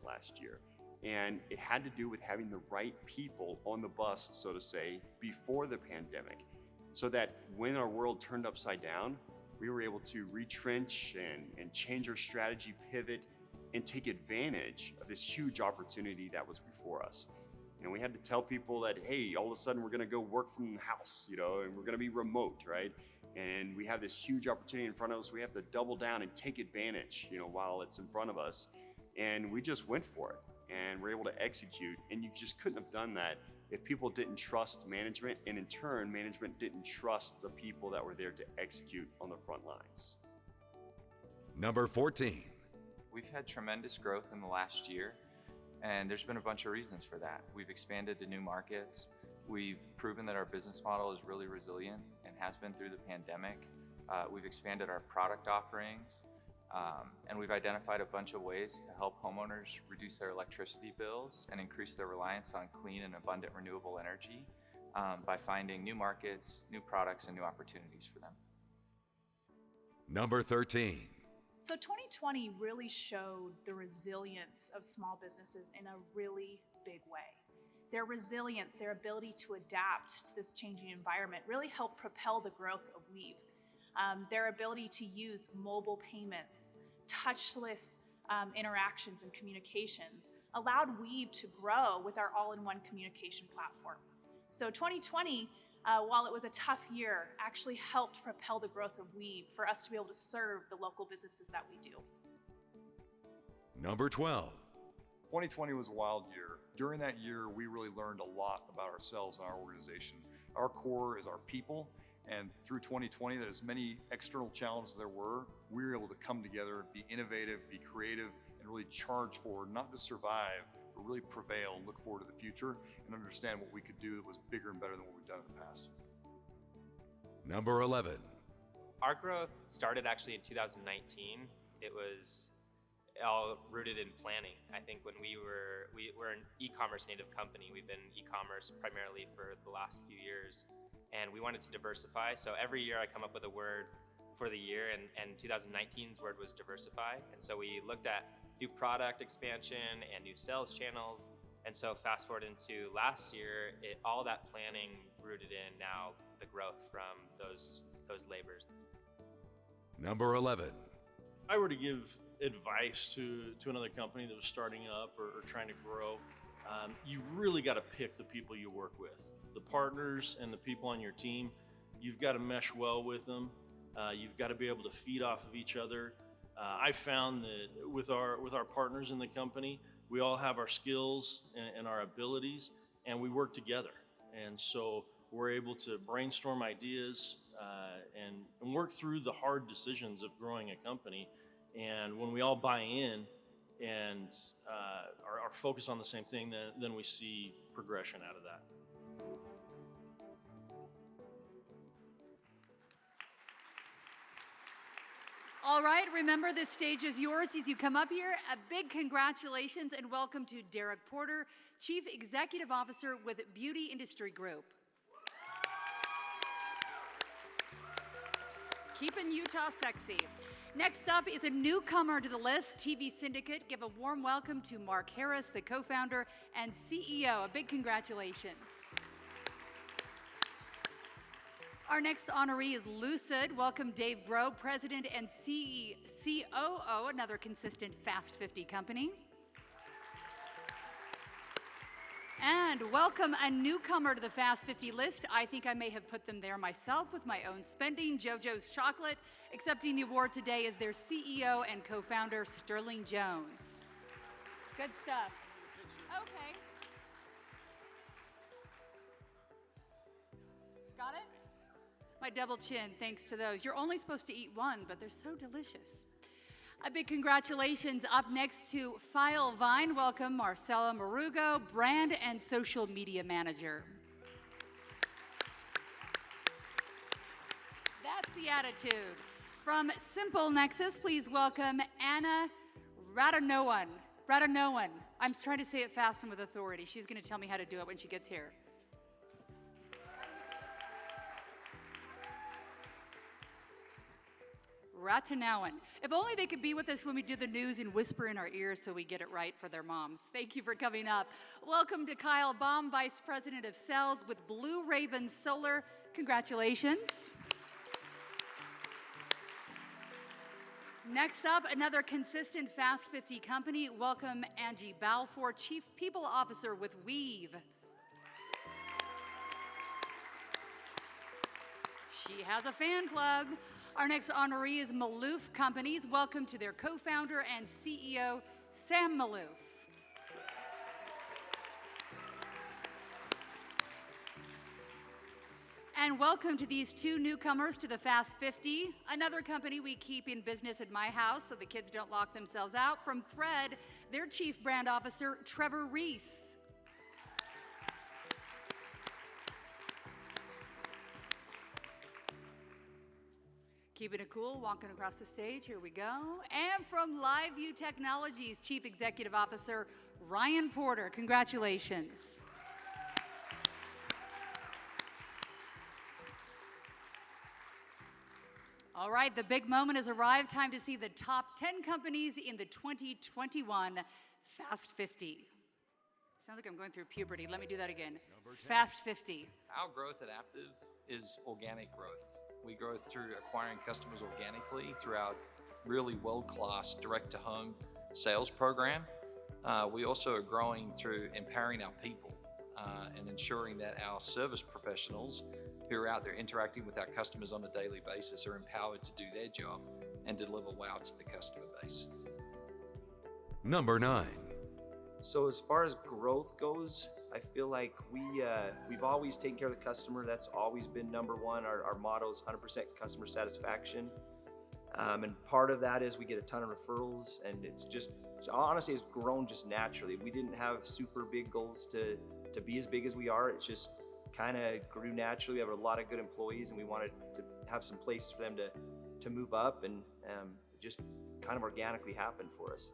last year. And it had to do with having the right people on the bus, so to say, before the pandemic, so that when our world turned upside down, we were able to retrench and change our strategy, pivot, and take advantage of this huge opportunity that was before us. And we had to tell people that, hey, all of a sudden we're gonna go work from the house, and we're gonna be remote, right? And we have this huge opportunity in front of us. We have to double down and take advantage, while it's in front of us. And we just went for it. And we're able to execute, and you just couldn't have done that if people didn't trust management, and in turn, management didn't trust the people that were there to execute on the front lines. Number 14. We've had tremendous growth in the last year, and there's been a bunch of reasons for that. We've expanded to new markets. We've proven that our business model is really resilient and has been through the pandemic. We've expanded our product offerings. And we've identified a bunch of ways to help homeowners reduce their electricity bills and increase their reliance on clean and abundant renewable energy by finding new markets, new products, and new opportunities for them. Number 13. So 2020 really showed the resilience of small businesses in a really big way. Their resilience, their ability to adapt to this changing environment really helped propel the growth of Weave. Their ability to use mobile payments, touchless interactions and communications allowed Weave to grow with our all-in-one communication platform. So 2020, while it was a tough year, actually helped propel the growth of Weave for us to be able to serve the local businesses that we do. Number 12. 2020 was a wild year. During that year, we really learned a lot about ourselves and our organization. Our core is our people, and through 2020, that as many external challenges there were, we were able to come together, be innovative, be creative, and really charge forward, not just survive, but really prevail and look forward to the future and understand what we could do that was bigger and better than what we've done in the past. Number 11. Our growth started actually in 2019. It was all rooted in planning. I think when we're an e-commerce native company. We've been e-commerce primarily for the last few years, and we wanted to diversify. So every year I come up with a word for the year, and 2019's word was diversify. And so we looked at new product expansion and new sales channels. And so fast forward into last year, all that planning rooted in now the growth from those labors. Number 11. If I were to give advice to another company that was starting up or trying to grow, you've really got to pick the people you work with. The partners and the people on your team, you've got to mesh well with them. You've got to be able to feed off of each other. I found that with our partners in the company, we all have our skills and our abilities, and we work together. And so we're able to brainstorm ideas and work through the hard decisions of growing a company. And when we all buy in and are focused on the same thing, then we see progression out of that. All right, remember this stage is yours as you come up here. A big congratulations and welcome to Derek Porter, Chief Executive Officer with Beauty Industry Group. Keeping Utah sexy. Next up is a newcomer to the list, TV Syndicate. Give a warm welcome to Mark Harris, the co-founder and CEO. A big congratulations. Our next honoree is Lucid. Welcome Dave Bro, President and COO, another consistent Fast 50 company. And welcome a newcomer to the Fast 50 list. I think I may have put them there myself with my own spending. JoJo's Chocolate, accepting the award today is their CEO and co-founder, Sterling Jones. Good stuff. Okay. Got it? My double chin, thanks to those. You're only supposed to eat one, but they're so delicious. A big congratulations up next to File Vine. Welcome Marcella Marugo, Brand and Social Media Manager. That's the attitude. From Simple Nexus, please welcome Anna Radanowan. I'm trying to say it fast and with authority. She's going to tell me how to do it when she gets here. Ratanawan. If only they could be with us when we do the news and whisper in our ears so we get it right for their moms. Thank you for coming up. Welcome to Kyle Baum, Vice President of Sales with Blue Raven Solar. Congratulations. Next up, another consistent Fast 50 company. Welcome Angie Balfour, Chief People Officer with Weave. She has a fan club. Our next honoree is Maloof Companies. Welcome to their co-founder and CEO, Sam Maloof. And welcome to these two newcomers to the Fast 50, another company we keep in business at my house so the kids don't lock themselves out. From Thread, their Chief Brand Officer, Trevor Reese. Keeping it cool, walking across the stage, here we go. And from LiveView Technologies, Chief Executive Officer, Ryan Porter. Congratulations. All right, the big moment has arrived. Time to see the top 10 companies in the 2021 Fast 50. Sounds like I'm going through puberty. Let me do that again. Fast 50. Our growth at Aptiv is organic growth. We grow through acquiring customers organically through our really world-class direct-to-home sales program. We also are growing through empowering our people and ensuring that our service professionals who are out there interacting with our customers on a daily basis are empowered to do their job and deliver wow to the customer base. Number 9. So as far as growth goes, I feel like we've always taken care of the customer. That's always been number one. Our motto is 100% customer satisfaction. And part of that is we get a ton of referrals, and it's just, honestly, it's grown just naturally. We didn't have super big goals to be as big as we are. It's just kind of grew naturally. We have a lot of good employees, and we wanted to have some places for them to move up, and just kind of organically happened for us.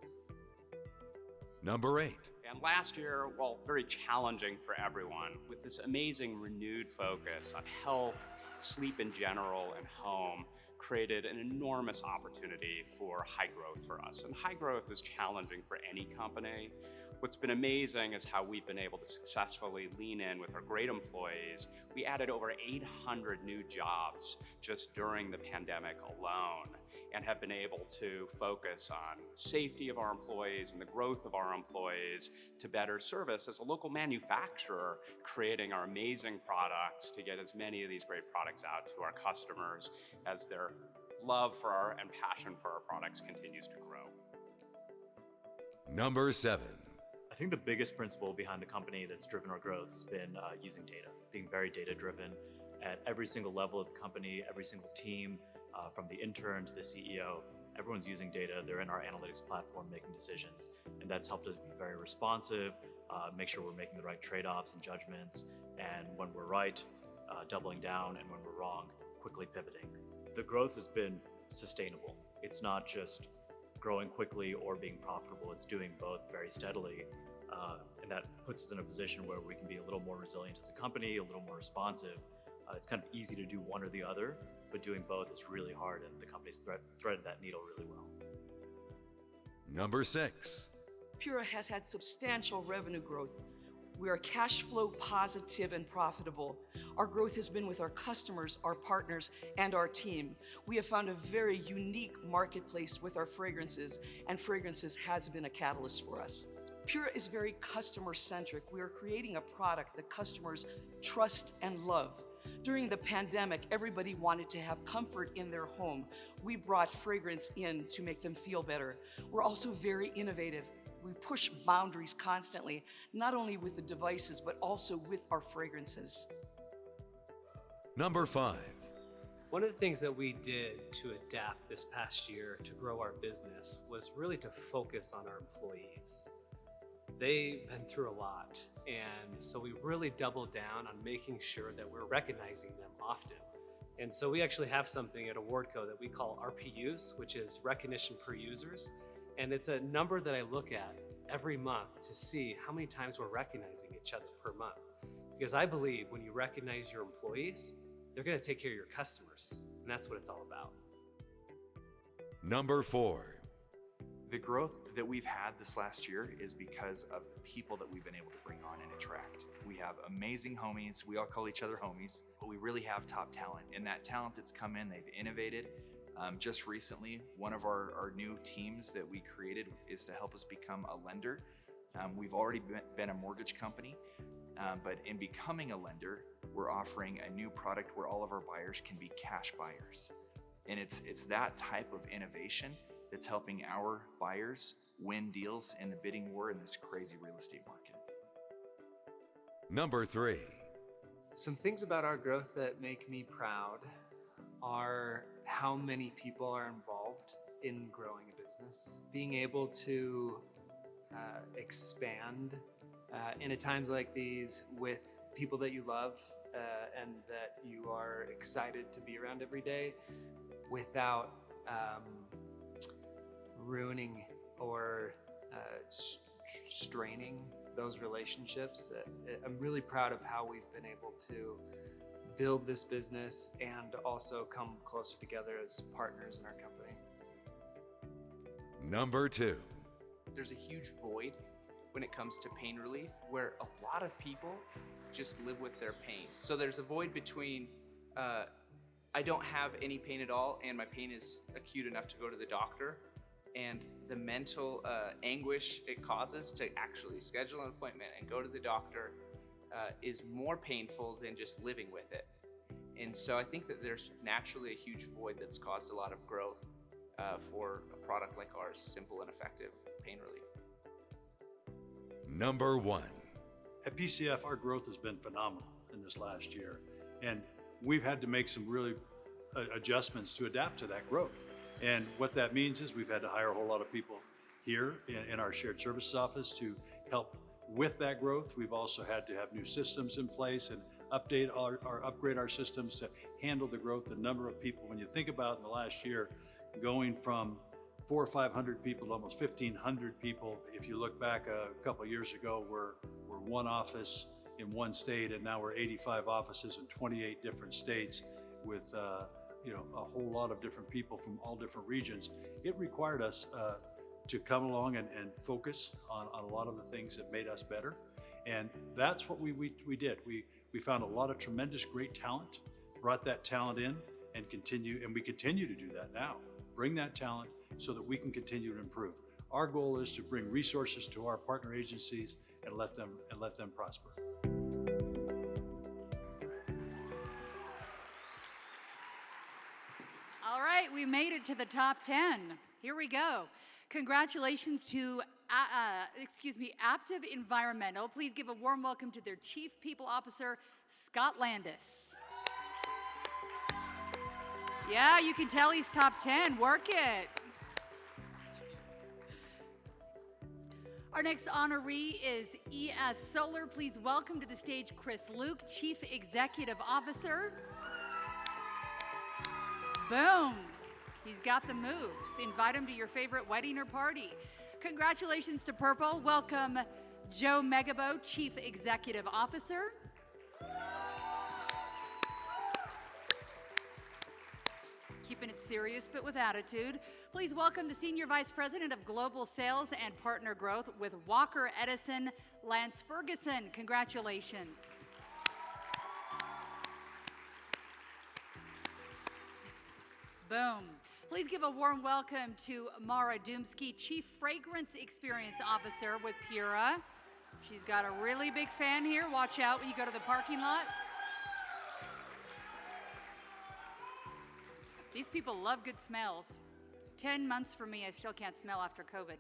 Number 8. And last year, well, very challenging for everyone with this amazing renewed focus on health, sleep in general, and home created an enormous opportunity for high growth for us. And high growth is challenging for any company. What's been amazing is how we've been able to successfully lean in with our great employees. We added over 800 new jobs just during the pandemic alone, and have been able to focus on safety of our employees and the growth of our employees to better service as a local manufacturer, creating our amazing products to get as many of these great products out to our customers as their love for our and passion for our products continues to grow. Number 7. I think the biggest principle behind the company that's driven our growth has been using data, being very data driven at every single level of the company, every single team, from the intern to the CEO. Everyone's using data. They're in our analytics platform making decisions, and that's helped us be very responsive, make sure we're making the right trade-offs and judgments, and when we're right, doubling down, and when we're wrong, quickly pivoting. The growth has been sustainable. It's not just growing quickly or being profitable. It's doing both very steadily, and that puts us in a position where we can be a little more resilient as a company, a little more responsive. It's kind of easy to do one or the other, but doing both is really hard, and the company's threaded that needle really well. Number 6. Pura has had substantial revenue growth. We are cash flow positive and profitable. Our growth has been with our customers, our partners, and our team. We have found a very unique marketplace with our fragrances, and fragrances has been a catalyst for us. Pura is very customer-centric. We are creating a product that customers trust and love. During the pandemic, everybody wanted to have comfort in their home. We brought fragrance in to make them feel better. We're also very innovative. We push boundaries constantly, not only with the devices, but also with our fragrances. Number 5. One of the things that we did to adapt this past year to grow our business was really to focus on our employees. They've been through a lot, and so we really doubled down on making sure that we're recognizing them often. And so we actually have something at AwardCo that we call RPUs, which is recognition per users. And it's a number that I look at every month to see how many times we're recognizing each other per month. Because I believe when you recognize your employees, they're going to take care of your customers. And that's what it's all about. Number 4. The growth that we've had this last year is because of the people that we've been able to bring on and attract. We have amazing homies. We all call each other homies, but we really have top talent. And that talent that's come in, they've innovated. Just recently, one of our new teams that we created is to help us become a lender. We've already been a mortgage company, but in becoming a lender, we're offering a new product where all of our buyers can be cash buyers. And it's that type of innovation that's helping our buyers win deals in the bidding war in this crazy real estate market. Number 3. Some things about our growth that make me proud are how many people are involved in growing a business. Being able to expand in a times like these with people that you love and that you are excited to be around every day without ruining or straining those relationships. I'm really proud of how we've been able to build this business and also come closer together as partners in our company. Number 2. There's a huge void when it comes to pain relief where a lot of people just live with their pain. So there's a void between I don't have any pain at all, and my pain is acute enough to go to the doctor. And the mental anguish it causes to actually schedule an appointment and go to the doctor is more painful than just living with it. And so I think that there's naturally a huge void that's caused a lot of growth for a product like ours, simple and effective pain relief. Number 1. At PCF, our growth has been phenomenal in this last year, and we've had to make some really adjustments to adapt to that growth. And what that means is we've had to hire a whole lot of people here in our shared services office to help with that growth. We've also had to have new systems in place and upgrade our systems to handle the growth, the number of people. When you think about in the last year, going from 400 or 500 people to almost 1,500 people. If you look back a couple of years ago, we're one office in one state, and now we're 85 offices in 28 different states with a whole lot of different people from all different regions. It required us to come along and focus on a lot of the things that made us better. And that's what we did. We found a lot of tremendous great talent, brought that talent in, and we continue to do that now. Bring that talent so that we can continue to improve. Our goal is to bring resources to our partner agencies and let them prosper. All right, we made it to the top 10. Here we go. Congratulations to Aptive Environmental. Please give a warm welcome to their Chief People Officer, Scott Landis. Yeah, you can tell he's top 10. Work it. Our next honoree is ES Solar. Please welcome to the stage Chris Luke, Chief Executive Officer. Boom. He's got the moves. Invite him to your favorite wedding or party. Congratulations to Purple. Welcome Joe Megabo, Chief Executive Officer. Keeping it serious but with attitude. Please welcome the Senior Vice President of Global Sales and Partner Growth with Walker Edison, Lance Ferguson. Congratulations. Boom. Please give a warm welcome to Mara Dumsky, Chief Fragrance Experience Officer with Pura. She's got a really big fan here. Watch out when you go to the parking lot. These people love good smells. 10 months for me, I still can't smell after COVID.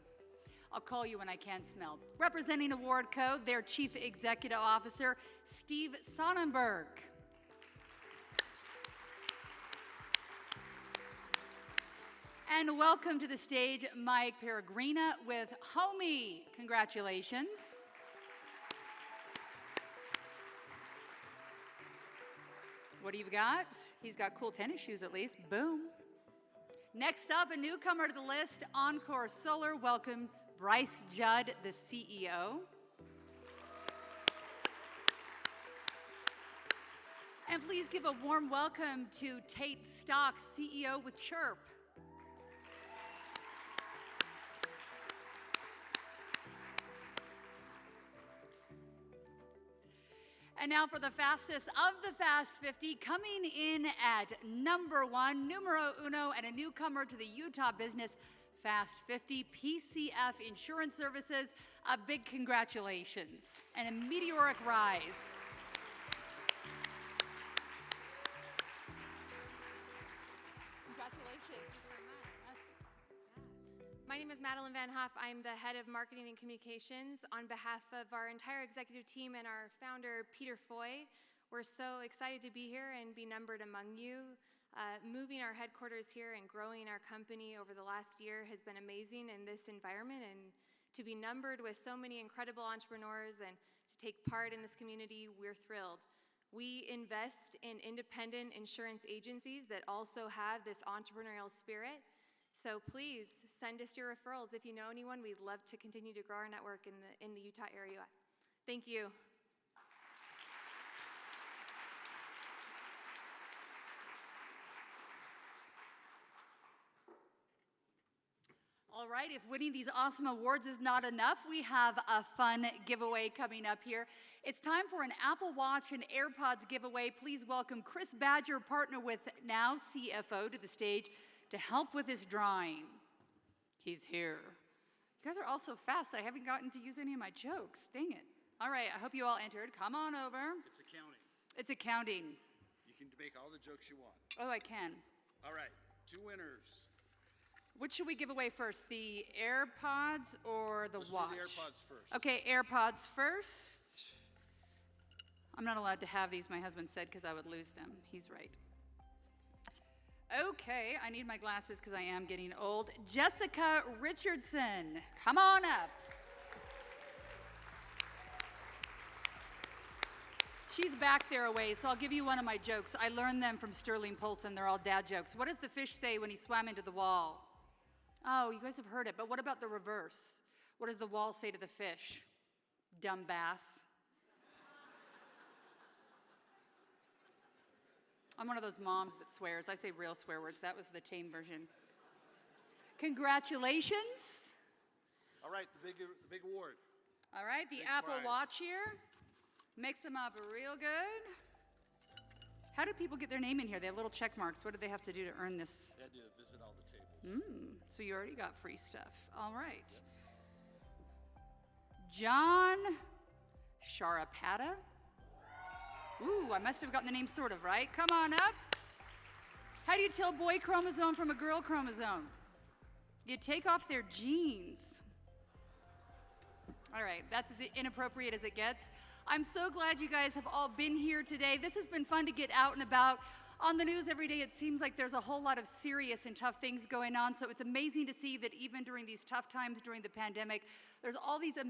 I'll call you when I can smell. Representing Award Co, their Chief Executive Officer, Steve Sonnenberg. And welcome to the stage, Mike Peregrina with Homey. Congratulations. What do you got? He's got cool tennis shoes at least. Boom. Next up, a newcomer to the list, Encore Solar. Welcome, Bryce Judd, the CEO. And please give a warm welcome to Tate Stock, CEO with Chirp. And now for the fastest of the Fast 50, coming in at number 1, numero uno, and a newcomer to the Utah Business Fast 50, PCF Insurance Services. A big congratulations and a meteoric rise. My name is Madeline Van Hoff. I'm the head of marketing and communications. On behalf of our entire executive team and our founder, Peter Foy, we're so excited to be here and be numbered among you. Moving our headquarters here and growing our company over the last year has been amazing in this environment, and to be numbered with so many incredible entrepreneurs and to take part in this community, we're thrilled. We invest in independent insurance agencies that also have this entrepreneurial spirit. So please send us your referrals if you know anyone. We'd love to continue to grow our network in the Utah area. Thank you. All right, if winning these awesome awards is not enough, we have a fun giveaway coming up here. It's time for an Apple Watch and AirPods giveaway. Please welcome Chris Badger, partner with Now CFO, to the stage to help with this drawing. He's here. You guys are all so fast, I haven't gotten to use any of my jokes. Dang it. All right, I hope you all entered. Come on over. It's accounting. It's accounting. You can make all the jokes you want. Oh, I can. All right, 2 winners. Which should we give away first, the AirPods or the Let's watch? do the AirPods first. Okay, AirPods first. I'm not allowed to have these, my husband said, because I would lose them. He's right. Okay, I need my glasses because I am getting old. Jessica Richardson, come on up. She's back there a ways, so I'll give you one of my jokes. I learned them from Sterling Polson. They're all dad jokes. What does the fish say when he swam into the wall? Oh, you guys have heard it, but what about the reverse? What does the wall say to the fish? Dumb bass. I'm one of those moms that swears. I say real swear words. That was the tame version. Congratulations. All right, the big award. All right, the Big Apple prize. Watch here. Mix them up real good. How do people get their name in here? They have little check marks. What do they have to do to earn this? They had to visit all the tables. So you already got free stuff. All right. John Sharapata. Ooh, I must have gotten the name sort of right. Come on up. How do you tell boy chromosome from a girl chromosome? You take off their genes. All right, that's as inappropriate as it gets. I'm so glad you guys have all been here today. This has been fun to get out and about. On the news every day, it seems like there's a whole lot of serious and tough things going on, so it's amazing to see that even during these tough times during the pandemic, there's all these